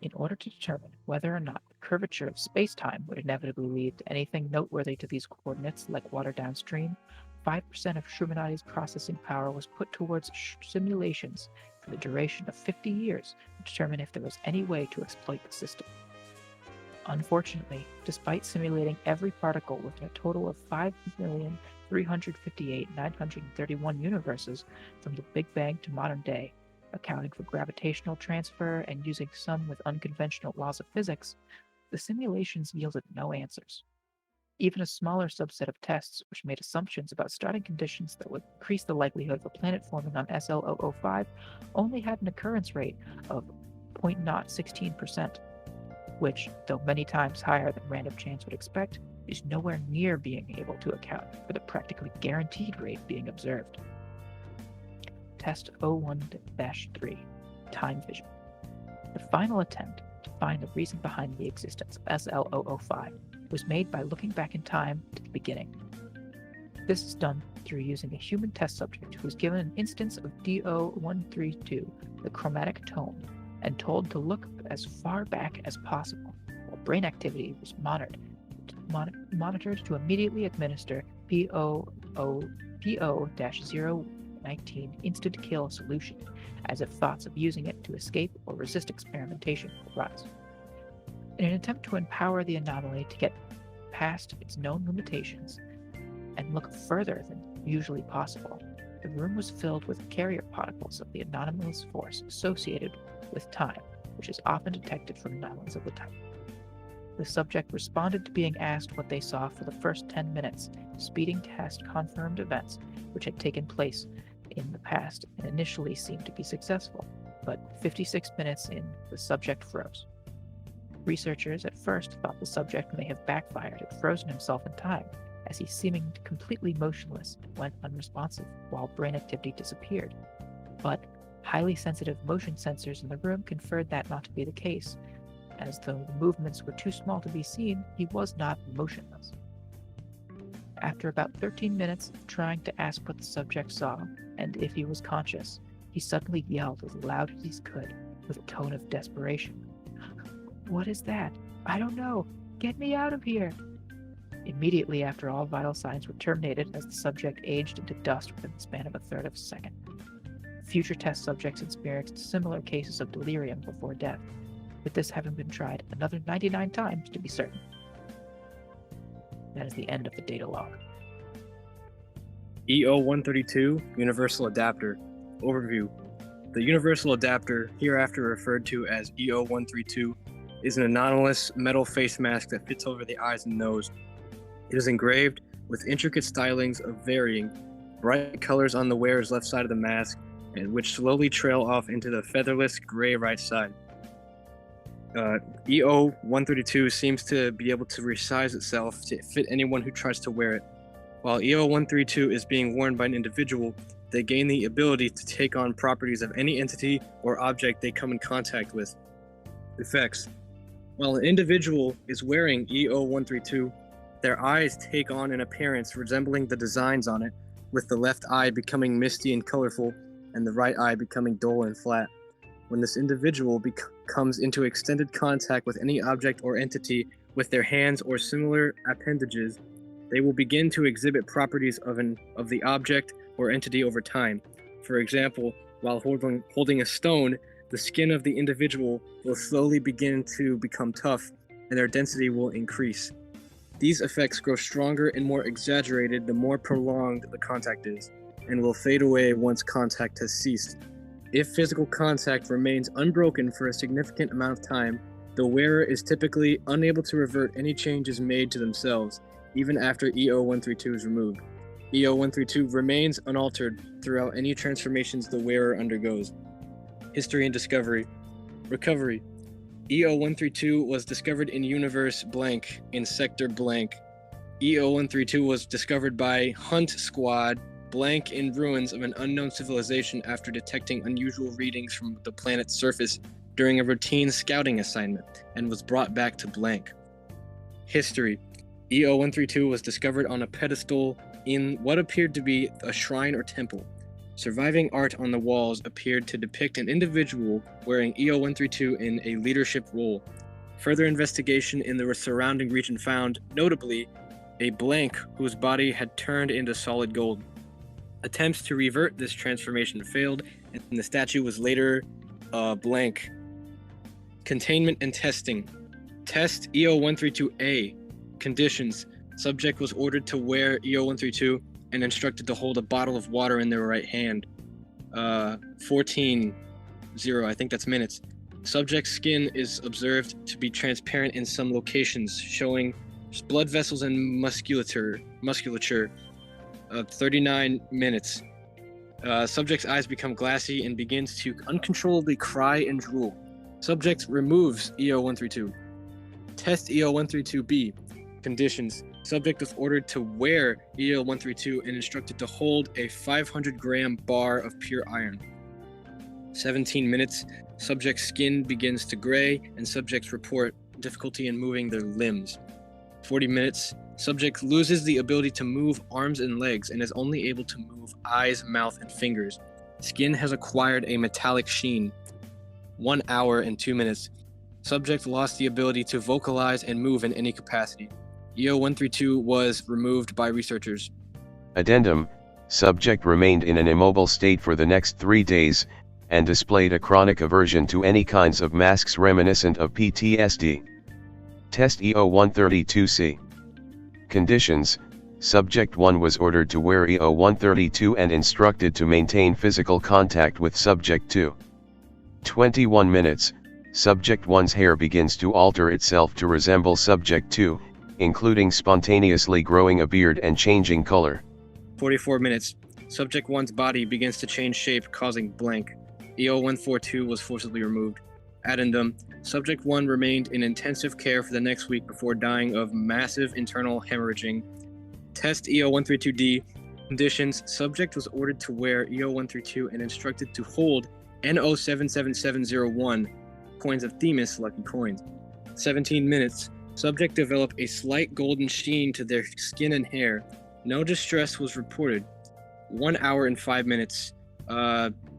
In order to determine whether or not the curvature of space-time would inevitably lead to anything noteworthy to these coordinates like water downstream, 5% of Shuminati's processing power was put towards simulations for the duration of 50 years to determine if there was any way to exploit the system. Unfortunately, despite simulating every particle within a total of 5,358,931 universes from the Big Bang to modern day, accounting for gravitational transfer and using some with unconventional laws of physics, the simulations yielded no answers. Even a smaller subset of tests which made assumptions about starting conditions that would increase the likelihood of a planet forming on SL005 only had an occurrence rate of 0.016%, which, though many times higher than random chance would expect, is nowhere near being able to account for the practically guaranteed rate being observed. Test 01-3, Time Vision. The final attempt to find the reason behind the existence of SL005 was made by looking back in time to the beginning. This is done through using a human test subject who was given an instance of DO132, the chromatic tone, and told to look as far back as possible, while brain activity was monitored to immediately administer PO-019 instant kill solution, as if thoughts of using it to escape or resist experimentation arise. In an attempt to empower the anomaly to get past its known limitations and look further than usually possible, the room was filled with carrier particles of the anomalous force associated with time, which is often detected from anomalies of the type. The subject responded to being asked what they saw for the first 10 minutes, speeding past confirmed events which had taken place in the past and initially seemed to be successful, but 56 minutes in, the subject froze. Researchers at first thought the subject may have backfired and frozen himself in time, as he seemed completely motionless and went unresponsive while brain activity disappeared. But highly sensitive motion sensors in the room conferred that not to be the case, as though the movements were too small to be seen, he was not motionless. After about 13 minutes of trying to ask what the subject saw and if he was conscious, he suddenly yelled as loud as he could with a tone of desperation. "What is that? I don't know. Get me out of here!" Immediately after, all vital signs were terminated as the subject aged into dust within the span of a third of a second. Future test subjects experienced similar cases of delirium before death, with this having been tried another 99 times to be certain. That is the end of the data log. EO132 Universal Adapter. Overview. The Universal Adapter, hereafter referred to as EO132, is an anomalous metal face mask that fits over the eyes and nose. It is engraved with intricate stylings of varying bright colors on the wearer's left side of the mask, and which slowly trail off into the featherless gray right side. EO-132 seems to be able to resize itself to fit anyone who tries to wear it. While EO-132 is being worn by an individual, they gain the ability to take on properties of any entity or object they come in contact with. Effects. While an individual is wearing EO-132, their eyes take on an appearance resembling the designs on it, with the left eye becoming misty and colorful, and the right eye becoming dull and flat. When this individual comes into extended contact with any object or entity with their hands or similar appendages, they will begin to exhibit properties of the object or entity over time. For example, while holding a stone, the skin of the individual will slowly begin to become tough, and their density will increase. These effects grow stronger and more exaggerated the more prolonged the contact is, and will fade away once contact has ceased. If physical contact remains unbroken for a significant amount of time, the wearer is typically unable to revert any changes made to themselves, even after EO-132 is removed. EO-132 remains unaltered throughout any transformations the wearer undergoes. History and discovery. Recovery. EO-132 was discovered in universe blank in sector blank. EO-132 was discovered by Hunt Squad blank in ruins of an unknown civilization after detecting unusual readings from the planet's surface during a routine scouting assignment, and was brought back to blank. History. EO-132 was discovered on a pedestal in what appeared to be a shrine or temple. Surviving art on the walls appeared to depict an individual wearing EO-132 in a leadership role. Further investigation in the surrounding region found, notably, a blank whose body had turned into solid gold. Attempts to revert this transformation failed, and the statue was later blank. Containment and testing. Test EO-132A. Conditions. Subject was ordered to wear EO-132 and instructed to hold a bottle of water in their right hand. 14-0, I think that's minutes. Subject's skin is observed to be transparent in some locations, showing blood vessels and musculature. 39 minutes. Subject's eyes become glassy and begins to uncontrollably cry and drool. Subject removes EO-132. Test EO-132B. Conditions. Subject was ordered to wear EO-132 and instructed to hold a 500-gram bar of pure iron. 17 minutes. Subject's skin begins to gray, and subjects report difficulty in moving their limbs. 40 minutes. Subject loses the ability to move arms and legs and is only able to move eyes, mouth, and fingers. Skin has acquired a metallic sheen. 1 hour and 2 minutes. Subject lost the ability to vocalize and move in any capacity. EO-132 was removed by researchers. Addendum, subject remained in an immobile state for the next 3 days, and displayed a chronic aversion to any kinds of masks reminiscent of PTSD. Test EO-132C. Conditions. Subject 1 was ordered to wear EO-132 and instructed to maintain physical contact with Subject 2. 21 minutes. Subject 1's hair begins to alter itself to resemble Subject 2, including spontaneously growing a beard and changing color. 44 minutes. Subject 1's body begins to change shape, causing blank. EO-142 was forcibly removed. Addendum. Subject 1 remained in intensive care for the next week before dying of massive internal hemorrhaging. Test EO-132D. Conditions. Subject was ordered to wear EO-132 and instructed to hold NO77701, coins of Themis, lucky coins. 17 minutes. Subject developed a slight golden sheen to their skin and hair. No distress was reported. 1 hour and 5 minutes.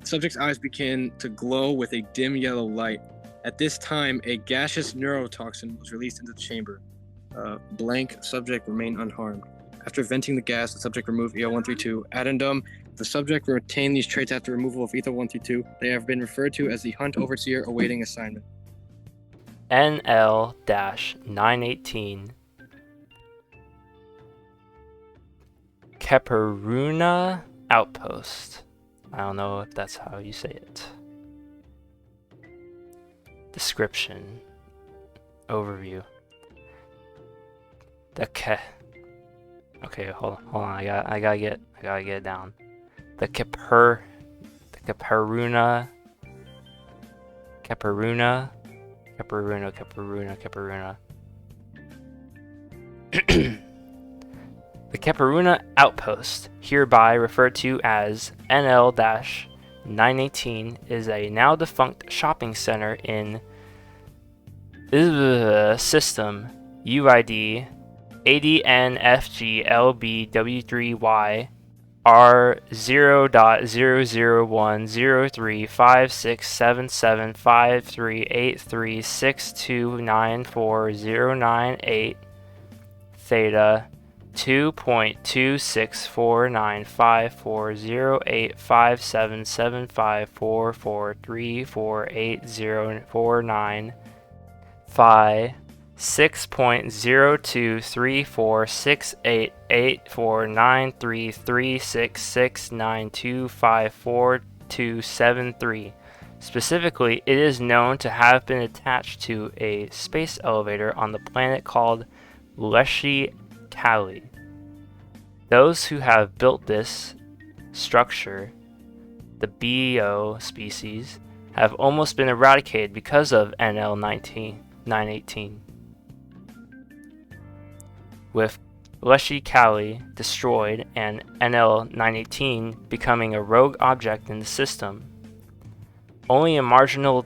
Subject's eyes began to glow with a dim yellow light. At this time, a gaseous neurotoxin was released into the chamber. Blank. Subject remained unharmed. After venting the gas, the subject removed EO-132. Addendum. The subject retained these traits after removal of EO-132. They have been referred to as the Hunt Overseer awaiting assignment. NL-918 Keppuruña Outpost. I don't know if that's how you say it. Description. Overview. The Okay, hold on. I gotta get it down. The Keppuruña. The Keppuruña Outpost, hereby referred to as NL-918, is a now defunct shopping center in system UID ADNFGLBW3Y R0.00103356775383629409 theta 2.26495408577544348049 phi 6.023468849336692544273. Specifically, it is known to have been attached to a space elevator on the planet called Leshi Kali. Those who have built this structure, the BO species, have almost been eradicated because of NL-918. With Leshi Kali destroyed and NL-918 becoming a rogue object in the system, only a marginal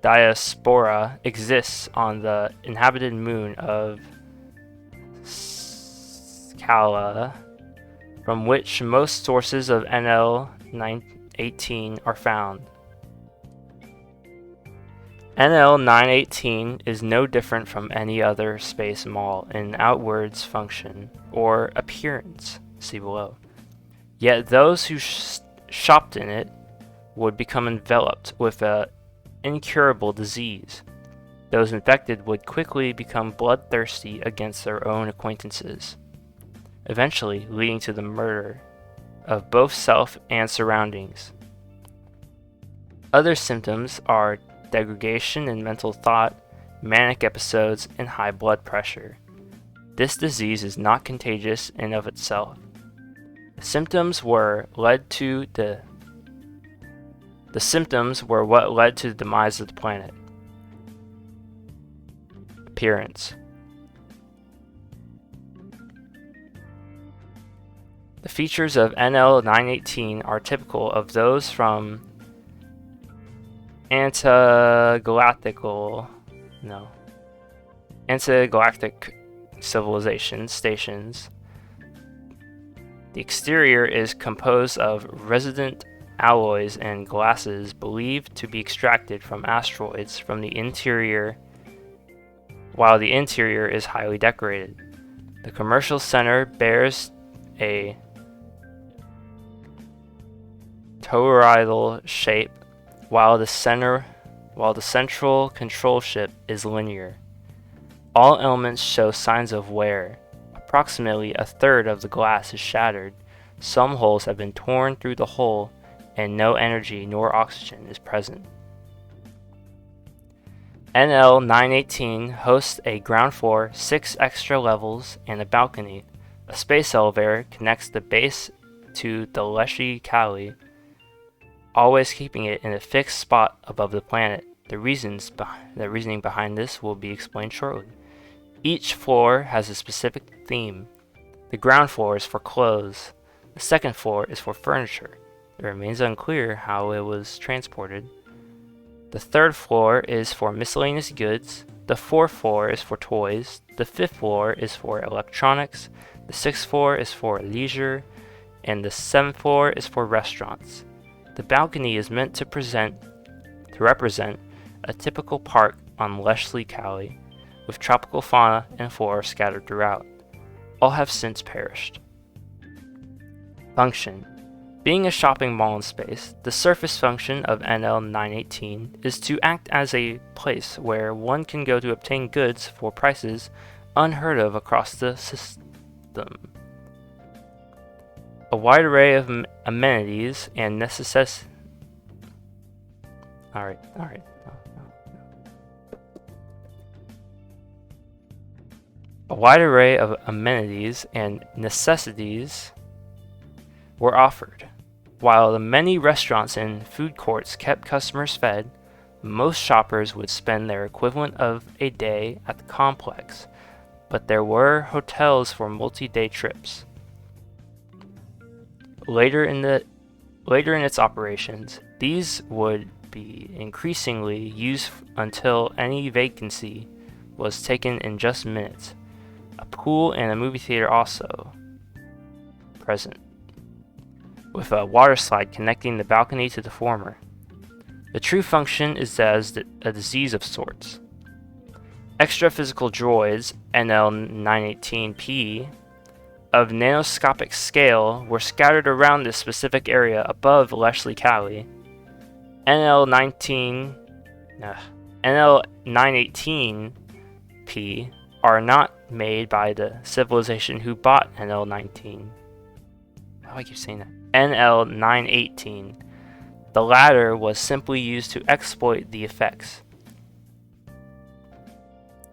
diaspora exists on the inhabited moon of Kala, from which most sources of NL-918 are found. NL-918 is no different from any other space mall in outwards function or appearance, see below. Yet those who shopped in it would become enveloped with an incurable disease. Those infected would quickly become bloodthirsty against their own acquaintances, eventually leading to the murder of both self and surroundings. Other symptoms are degradation in mental thought, manic episodes, and high blood pressure. This disease is not contagious in of itself. The symptoms were what led to the demise of the planet. Appearance. The features of NL-918 are typical of those from intergalactic civilization stations. The exterior is composed of resident alloys and glasses believed to be extracted from asteroids from the interior, while the interior is highly decorated. The commercial center bears a toroidal shape, while the central control ship is linear. All elements show signs of wear. Approximately a third of the glass is shattered. Some holes have been torn through the hole, and no energy nor oxygen is present. NL-918 hosts a ground floor, 6 extra levels, and a balcony. A space elevator connects the base to the Leshi Kali, always keeping it in a fixed spot above the planet. The reasoning behind this will be explained shortly. Each floor has a specific theme. The ground floor is for clothes. The second floor is for furniture. It remains unclear how it was transported. The third floor is for miscellaneous goods. The fourth floor is for toys. The fifth floor is for electronics. The sixth floor is for leisure. And the seventh floor is for restaurants. The balcony is meant to represent a typical park on Leshi Kali, with tropical fauna and flora scattered throughout. All have since perished. Function. Being a shopping mall in space, the surface function of NL-918 is to act as a place where one can go to obtain goods for prices unheard of across the system. A wide array of amenities and necessities. Alright. No. A wide array of amenities and necessities were offered. While the many restaurants and food courts kept customers fed, most shoppers would spend their equivalent of a day at the complex, but there were hotels for multi-day trips. Later in its operations, these would be increasingly used until any vacancy was taken in just minutes. A pool and a movie theater also present, with a water slide connecting the balcony to the former. The true function is as a disease of sorts. Extra-physical droids, NL-918P, of nanoscopic scale were scattered around this specific area above Leslie Cali. NL-918P are not made by the civilization who bought NL-19. How do I keep saying that? NL-918. The latter was simply used to exploit the effects.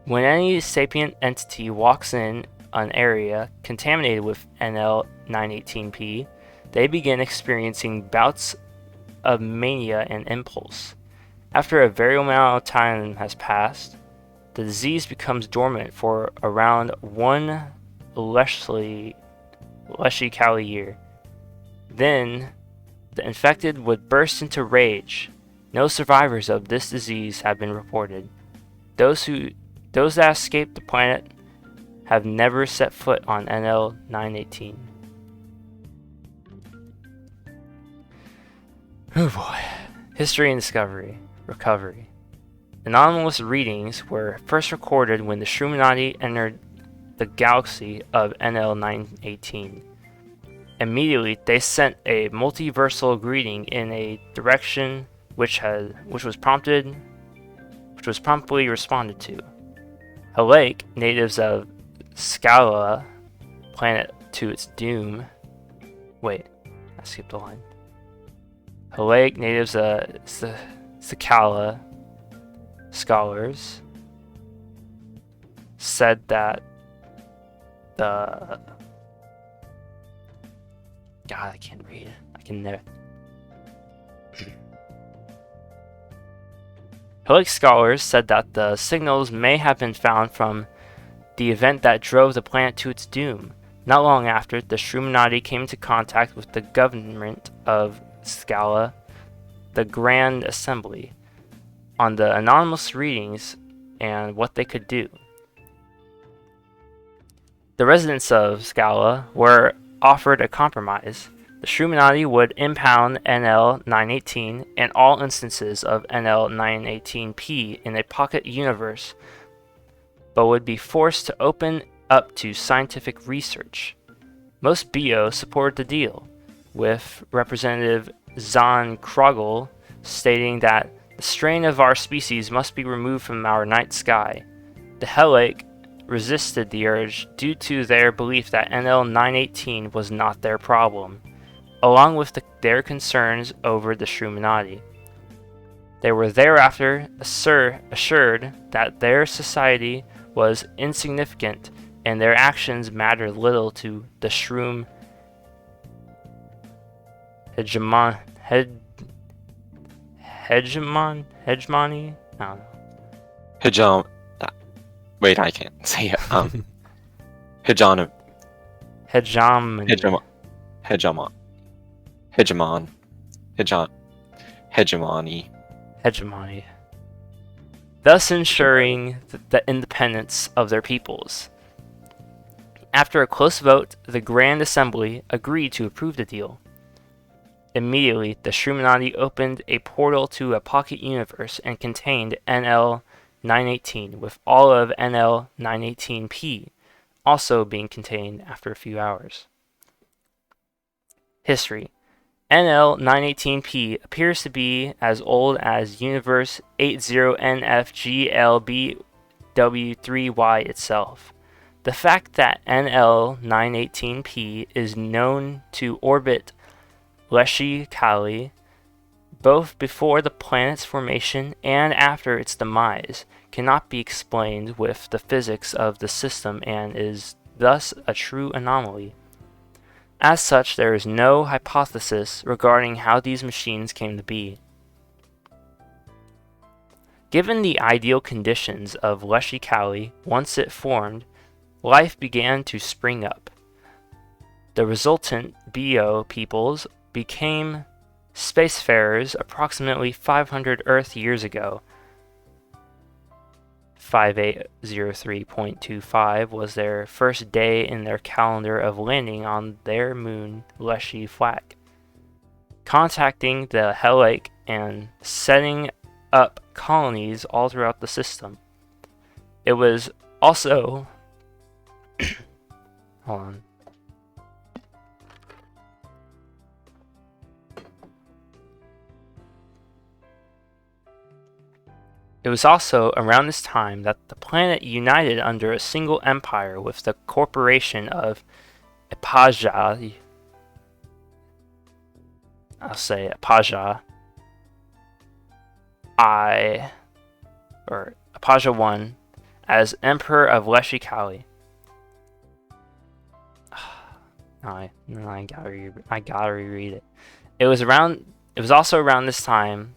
When any sapient entity walks in an area contaminated with NL-918P, they begin experiencing bouts of mania and impulse. After a very amount of time has passed, the disease becomes dormant for around 1 Leslie Cali year. Then, the infected would burst into rage. No survivors of this disease have been reported. Those that escaped the planet have never set foot on NL-918. Oh boy. History and recovery. Anomalous readings were first recorded when the Shroomnati entered the galaxy of NL-918. Immediately, they sent a multiversal greeting in a direction which was promptly responded to. Halake, natives of Scala, planet to its doom. Wait, I skipped a line. Halake, natives of Scala, scholars said that the God, I can't read. I can never. Halake scholars said that the signals may have been found from the event that drove the planet to its doom. Not long after, the Shroomnati came into contact with the government of Scala, the Grand Assembly, on the anomalous readings and what they could do. The residents of Scala were offered a compromise. The Shroomnati would impound NL-918 and all instances of NL-918P in a pocket universe, but would be forced to open up to scientific research. Most BO supported the deal, with Representative Zahn Krogel stating that the strain of our species must be removed from our night sky. The Halake resisted the urge due to their belief that NL-918 was not their problem, along with their concerns over the Shroomnati. They were thereafter assured that their society was insignificant and their actions mattered little to the Shroom hegemony. I don't know. Wait, I can't say it. Hegemon. Hegemony. Thus ensuring the independence of their peoples. After a close vote, the Grand Assembly agreed to approve the deal. Immediately, the Shroomnati opened a portal to a pocket universe and contained NL-918, with all of NL-918P also being contained after a few hours. History. NL-918P appears to be as old as Universe 80NFGLBW3Y itself. The fact that NL-918P is known to orbit Leshy Cali both before the planet's formation and after its demise, cannot be explained with the physics of the system and is thus a true anomaly. As such, there is no hypothesis regarding how these machines came to be. Given the ideal conditions of Leshy Cali, once it formed, life began to spring up. The resultant BO peoples became spacefarers approximately 500 Earth years ago. 5803.25 was their first day in their calendar of landing on their moon, Leshy Flack, contacting the Relic and setting up colonies all throughout the system. It was also hold on. It was also around this time that the planet united under a single empire with the corporation of Apaja. I'll say Apaja Apaja I as Emperor of Leshy Cali. I gotta reread it. It was also around this time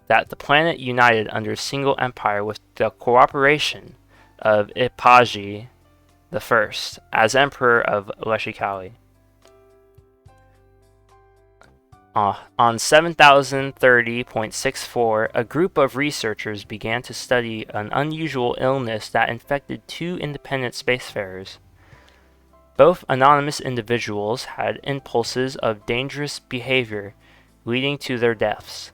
that the planet united under a single empire with the cooperation of Ipaji I as Emperor of Leshy Cali. On 7030.64, a group of researchers began to study an unusual illness that infected two independent spacefarers. Both anonymous individuals had impulses of dangerous behavior, leading to their deaths.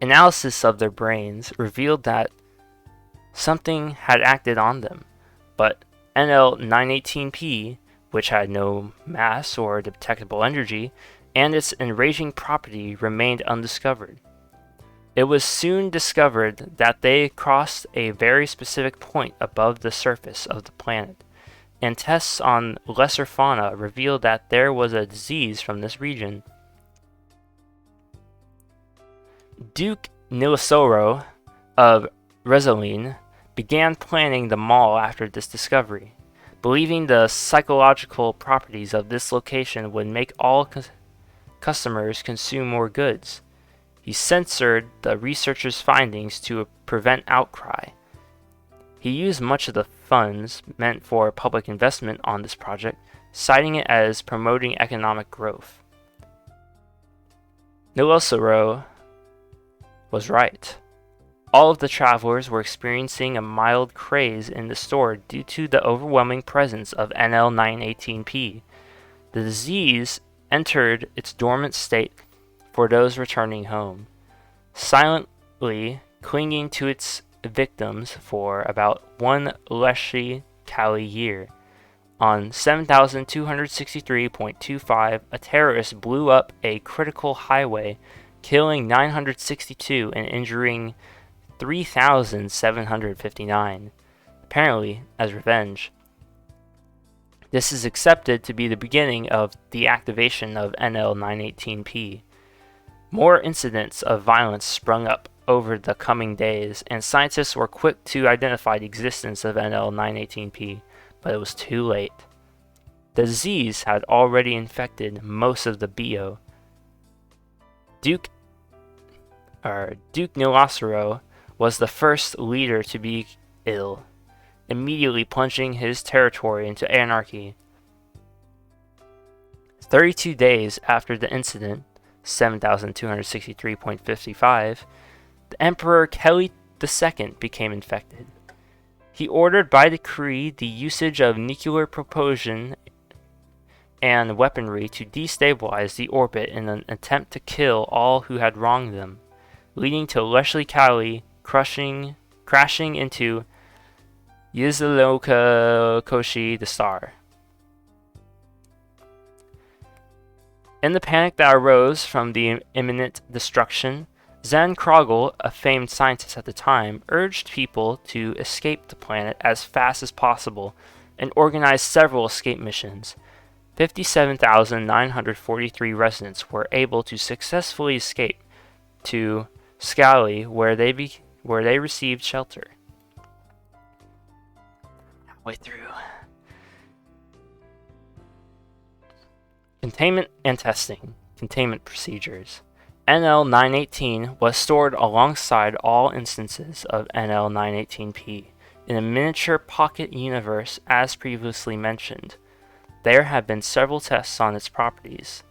Analysis of their brains revealed that something had acted on them, but NL918P, which had no mass or detectable energy, and its enraging property remained undiscovered. It was soon discovered that they crossed a very specific point above the surface of the planet, and tests on lesser fauna revealed that there was a disease from this region. Duke Nilasoro of Rezaline began planning the mall after this discovery, believing the psychological properties of this location would make all customers consume more goods. He censored the researchers' findings to prevent outcry. He used much of the funds meant for public investment on this project, citing it as promoting economic growth. Nilasoro was right. All of the travelers were experiencing a mild craze in the store due to the overwhelming presence of NL918P. The disease entered its dormant state for those returning home, silently clinging to its victims for about one Leshy Cali year. On 7263.25, a terrorist blew up a critical highway, killing 962 and injuring 3,759, apparently as revenge. This is accepted to be the beginning of the activation of NL918P. More incidents of violence sprung up over the coming days, and scientists were quick to identify the existence of NL918P, but it was too late. The disease had already infected most of the BO. Duke Nilasoro was the first leader to be ill, immediately plunging his territory into anarchy. 32 days after the incident, 7263.55, the Emperor Kelly II became infected. He ordered by decree the usage of nuclear propulsion and weaponry to destabilize the orbit in an attempt to kill all who had wronged them, leading to Leshy Cali crashing into Yizuloka Koshi the star. In the panic that arose from the imminent destruction, Zan Krogel, a famed scientist at the time, urged people to escape the planet as fast as possible and organized several escape missions. 57,943 residents were able to successfully escape to Scally, where they received shelter. Halfway through. Containment and testing. Containment procedures. NL918 was stored alongside all instances of NL918P in a miniature pocket universe as previously mentioned. There have been several tests on its properties.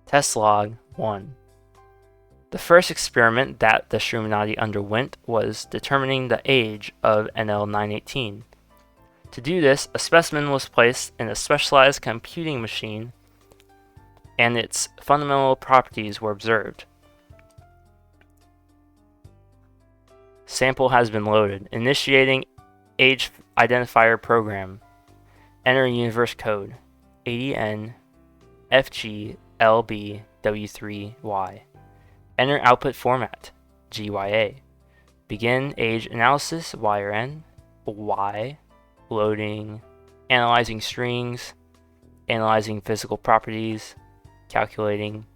Test log 1. The first experiment that the Shroomnati underwent was determining the age of NL918. To do this, a specimen was placed in a specialized computing machine and its fundamental properties were observed. Sample has been loaded. Initiating age identifier program. Enter universe code 80N FGLBW3Y. Enter output format GYA. Begin age analysis YRN Y. Loading, analyzing strings, analyzing physical properties, calculating.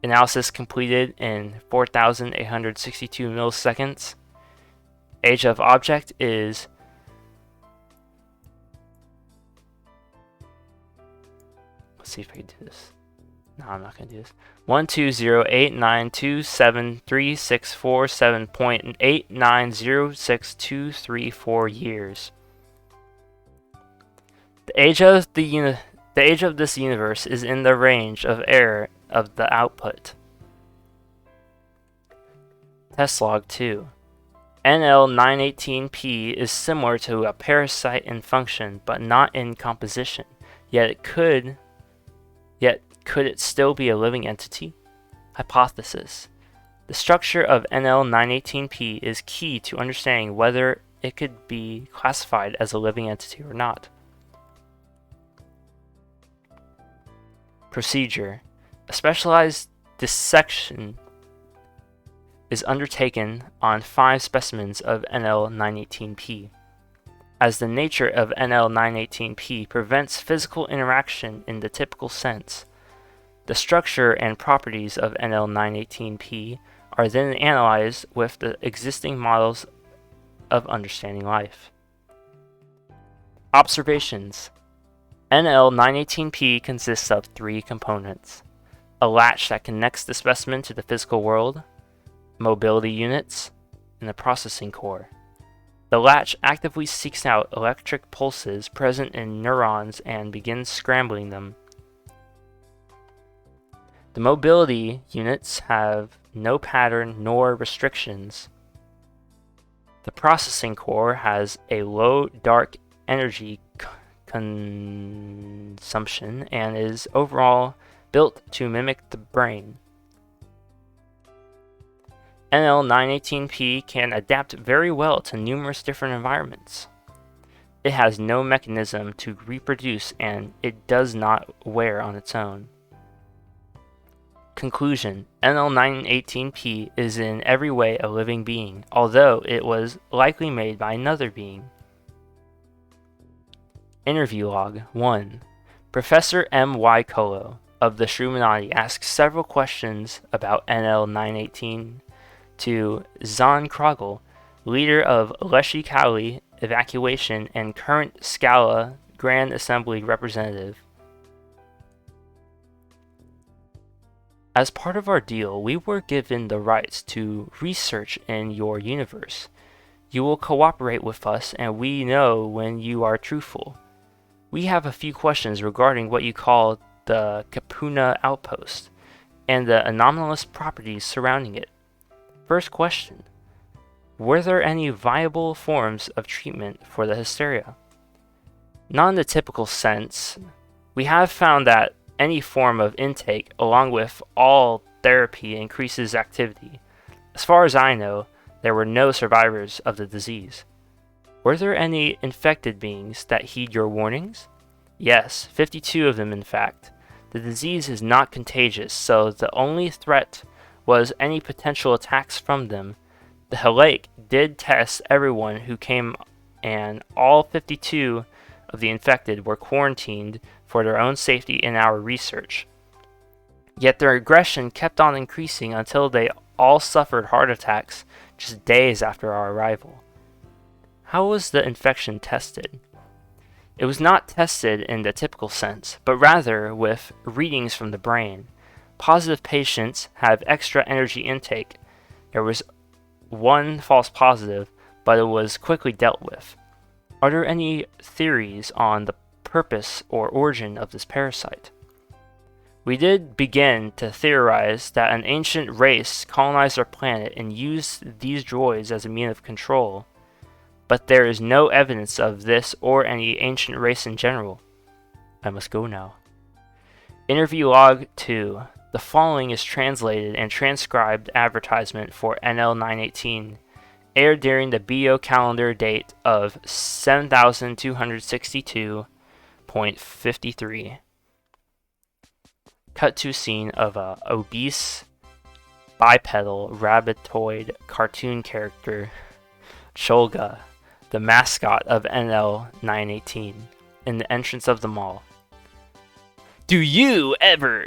Analysis completed in 4,862 milliseconds. Age of object is let's see if I can do this. No, I'm not going to do this. 12089273647.8906234 years. The age of this universe is in the range of error of the output. Test log 2. NL918P is similar to a parasite in function, but not in composition. Yet could it still be a living entity? Hypothesis. The structure of NL918P is key to understanding whether it could be classified as a living entity or not. Procedure. A specialized dissection is undertaken on 5 specimens of NL918P. As the nature of NL918P prevents physical interaction in the typical sense, the structure and properties of NL918P are then analyzed with the existing models of understanding life. Observations. NL918P consists of 3 components: a latch that connects the specimen to the physical world, mobility units, and the processing core. The latch actively seeks out electric pulses present in neurons and begins scrambling them. The mobility units have no pattern nor restrictions. The processing core has a low dark energy consumption and is overall built to mimic the brain. NL918P can adapt very well to numerous different environments. It has no mechanism to reproduce and it does not wear on its own. Conclusion. NL918P is in every way a living being, although it was likely made by another being. Interview log 1. Professor M.Y. Colo of the Shroomnati asks several questions about NL918 to Zahn Krogel, leader of Leshy Cowley evacuation and current Scala Grand Assembly representative. As part of our deal, we were given the rights to research in your universe. You will cooperate with us, and we know when you are truthful. We have a few questions regarding what you call the Keppuruña Outpost and the anomalous properties surrounding it. First question. Were there any viable forms of treatment for the hysteria? Not in the typical sense. We have found that any form of intake, along with all therapy, increases activity. As far as I know, there were no survivors of the disease. Were there any infected beings that heed your warnings? Yes, 52 of them in fact. The disease is not contagious, so the only threat was any potential attacks from them. The Relic did test everyone who came, and all 52 of the infected were quarantined for their own safety in our research. Yet their aggression kept on increasing until they all suffered heart attacks just days after our arrival. How was the infection tested? It was not tested in the typical sense, but rather with readings from the brain. Positive patients have extra energy intake. There was one false positive, but it was quickly dealt with. Are there any theories on the purpose or origin of this parasite? We did begin to theorize that an ancient race colonized our planet and used these droids as a means of control, but there is no evidence of this or any ancient race in general. I must go now. Interview log 2. The following is translated and transcribed advertisement for NL918, aired during the BO calendar date of 7262.53. Cut to scene of a obese, bipedal, rabbitoid cartoon character, Cholga, the mascot of NL918, in the entrance of the mall. Do you ever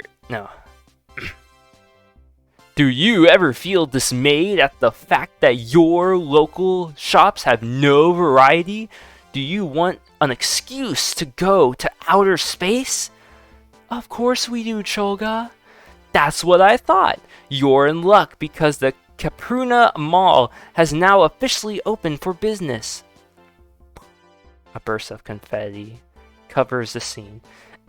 feel dismayed at the fact that your local shops have no variety? Do you want an excuse to go to outer space? Of course we do, Cholga. That's what I thought. You're in luck because the Keppuruña Mall has now officially opened for business. A burst of confetti covers the scene.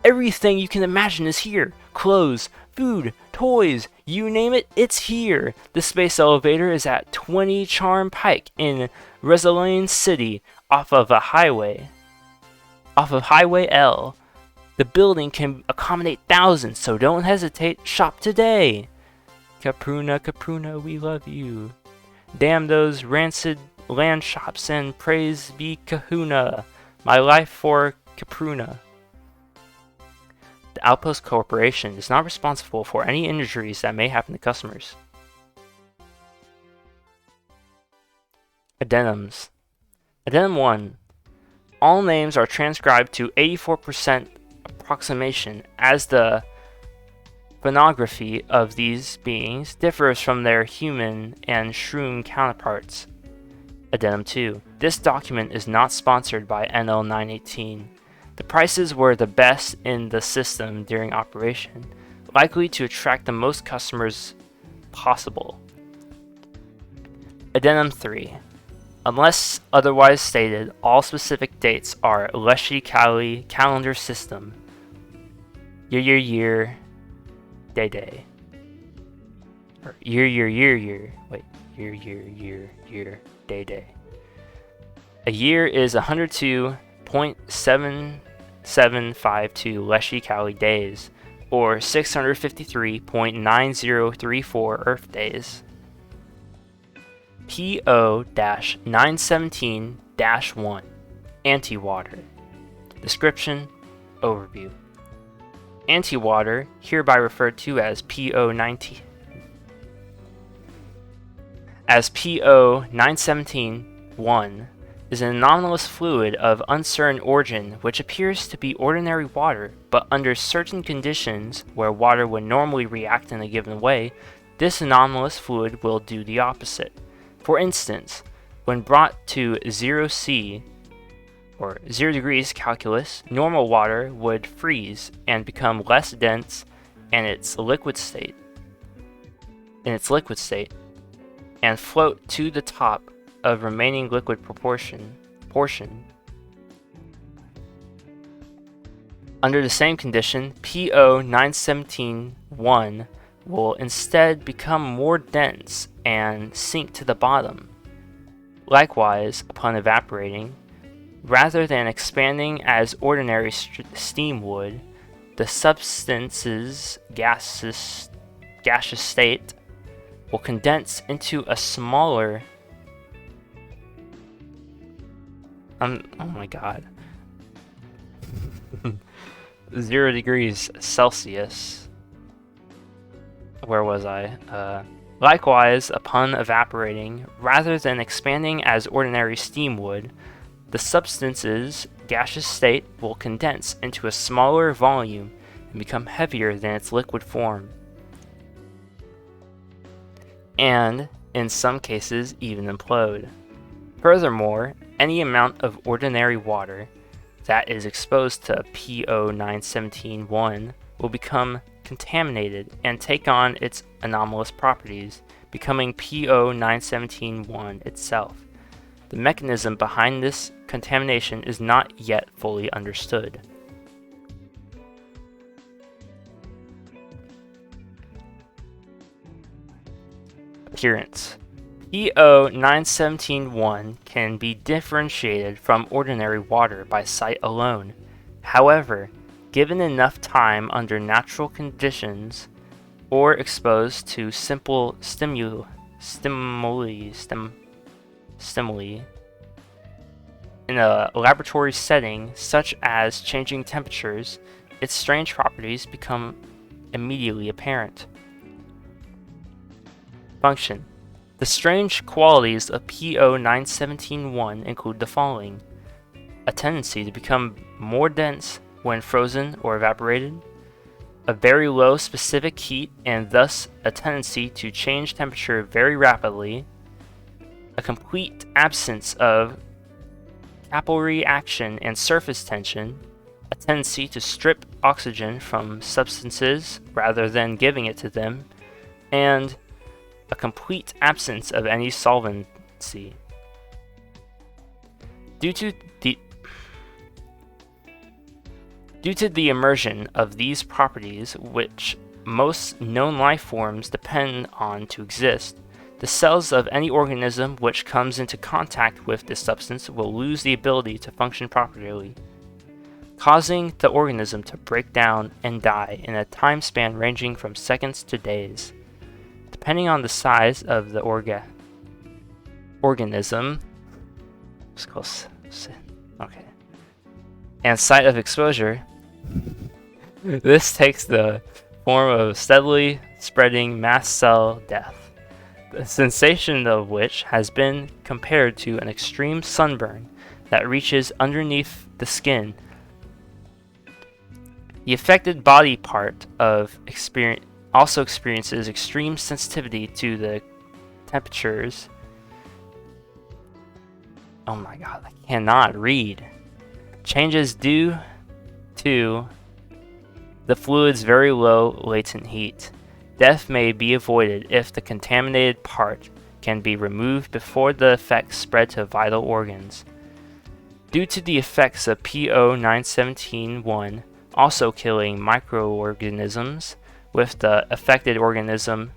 Everything you can imagine is here. Clothes, food, toys, you name it, it's here. The space elevator is at 20 Charm Pike in Resolane City off of Highway L. The building can accommodate thousands, so don't hesitate. Shop today. Keppuruña, we love you. Damn those rancid land shops and praise be Kahuna. My life for Keppuruña. The Outpost Corporation is not responsible for any injuries that may happen to customers. Addendums. Addendum 1. All names are transcribed to 84% approximation, as the phonography of these beings differs from their human and shroom counterparts. Addendum 2. This document is not sponsored by NL918. The prices were the best in the system during operation, likely to attract the most customers possible. Addendum 3. Unless otherwise stated, all specific dates are Leshi Kali calendar system. Year, day. Or year. Wait, year, day. A year is 102.7752 Leshi Kali days, or 653.9034 Earth days. PO-917-1 Antiwater. Description, overview. Antiwater, hereby referred to as PO-917-1, is an anomalous fluid of uncertain origin which appears to be ordinary water, but under certain conditions where water would normally react in a given way, this anomalous fluid will do the opposite. For instance, when brought to 0°C, or 0 degrees calculus, normal water would freeze and become less dense in its liquid state, and float to the top of remaining liquid portion. Under the same condition, PO-917-1 will instead become more dense and sink to the bottom. Likewise, upon evaporating, rather than expanding as ordinary steam would, the substance's gaseous state will condense into a smaller 0 degrees Celsius. Where was I? Likewise, upon evaporating, rather than expanding as ordinary steam would, the substance's gaseous state will condense into a smaller volume and become heavier than its liquid form, and, in some cases, even implode. Furthermore, any amount of ordinary water that is exposed to PO917-1 will become contaminated and take on its anomalous properties, becoming PO917-1 itself. The mechanism behind this contamination is not yet fully understood. Appearance. PO917-1 can be differentiated from ordinary water by sight alone. However, given enough time under natural conditions or exposed to simple stimuli in a laboratory setting, such as changing temperatures, its strange properties become immediately apparent. Function. The strange qualities of PO917-1 include the following: a tendency to become more dense when frozen or evaporated, a very low specific heat and thus a tendency to change temperature very rapidly, a complete absence of capillary action and surface tension, a tendency to strip oxygen from substances rather than giving it to them, and a complete absence of any solvency. Due to the immersion of these properties, which most known life forms depend on to exist, the cells of any organism which comes into contact with this substance will lose the ability to function properly, causing the organism to break down and die in a time span ranging from seconds to days. Depending on the size of the organism, and site of exposure, this takes the form of steadily spreading mast cell death, the sensation of which has been compared to an extreme sunburn that reaches underneath the skin. The affected body part also experiences extreme sensitivity to the temperatures. Oh my god, I cannot read. Changes due to the fluid's very low latent heat. Death may be avoided if the contaminated part can be removed before the effects spread to vital organs. Due to the effects of PO917-1 also killing microorganisms, with the affected organism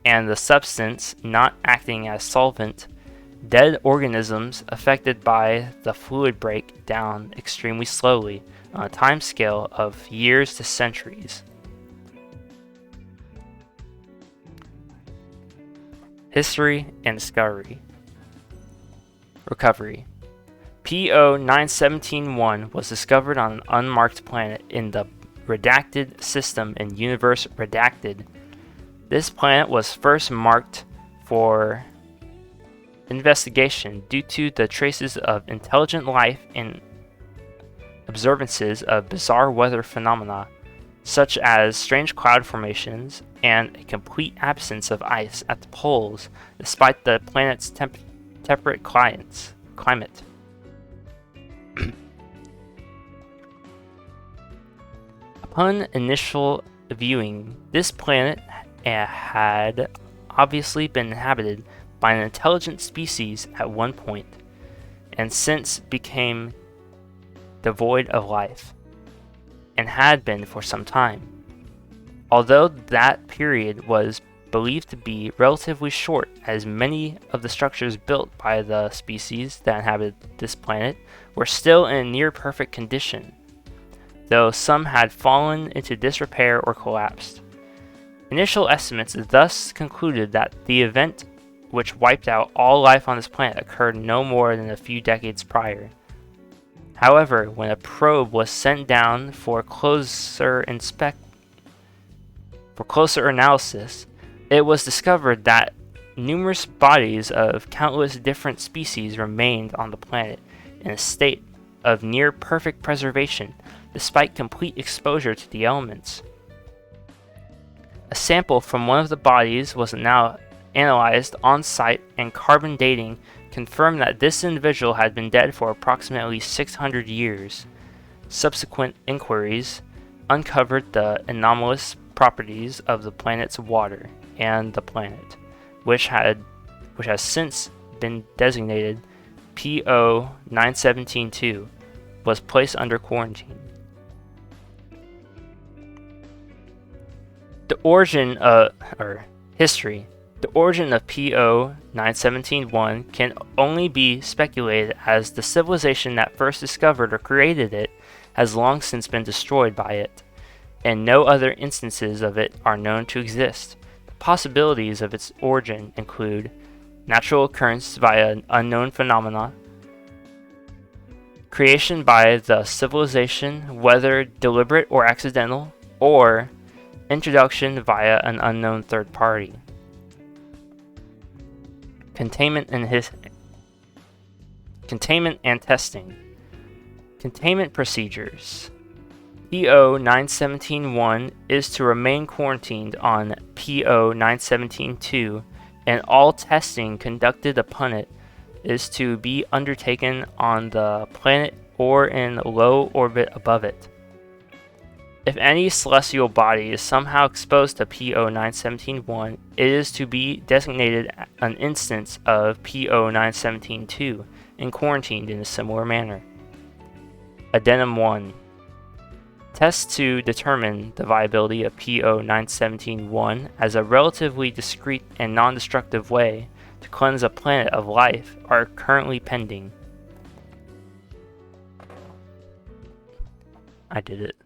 and the substance not acting as solvent, dead organisms affected by the fluid break down extremely slowly on a time scale of years to centuries. History and discovery. Recovery. PO917-1 was discovered on an unmarked planet in the Redacted system in Universe Redacted. This planet was first marked for investigation due to the traces of intelligent life and observances of bizarre weather phenomena, such as strange cloud formations and a complete absence of ice at the poles, despite the planet's temperate climate. Upon initial viewing, this planet had obviously been inhabited by an intelligent species at one point, and since became devoid of life, and had been for some time. Although that period was believed to be relatively short, as many of the structures built by the species that inhabited this planet were still in near perfect condition, though some had fallen into disrepair or collapsed. Initial estimates thus concluded that the event which wiped out all life on this planet occurred no more than a few decades prior. However, when a probe was sent down for closer analysis, It was discovered that numerous bodies of countless different species remained on the planet in a state of near perfect preservation despite complete exposure to the elements. A sample from one of the bodies was now analyzed on site, and carbon dating confirmed that this individual had been dead for approximately 600 years. Subsequent inquiries uncovered the anomalous properties of the planet's water and the planet, which has since been designated PO 917-2, was placed under quarantine. The origin of history. The origin of PO 917-1 can only be speculated, as the civilization that first discovered or created it has long since been destroyed by it, and no other instances of it are known to exist. The possibilities of its origin include natural occurrence via an unknown phenomena, creation by the civilization, whether deliberate or accidental, or introduction via an unknown third party. Containment and testing. Containment procedures. PO 917-1 is to remain quarantined on PO 917-2, and all testing conducted upon it is to be undertaken on the planet or in low orbit above it. If any celestial body is somehow exposed to PO 917-1, it is to be designated an instance of PO 917-2 and quarantined in a similar manner. Addendum 1. Tests to determine the viability of PO 917-1 as a relatively discreet and non-destructive way to cleanse a planet of life are currently pending. I did it.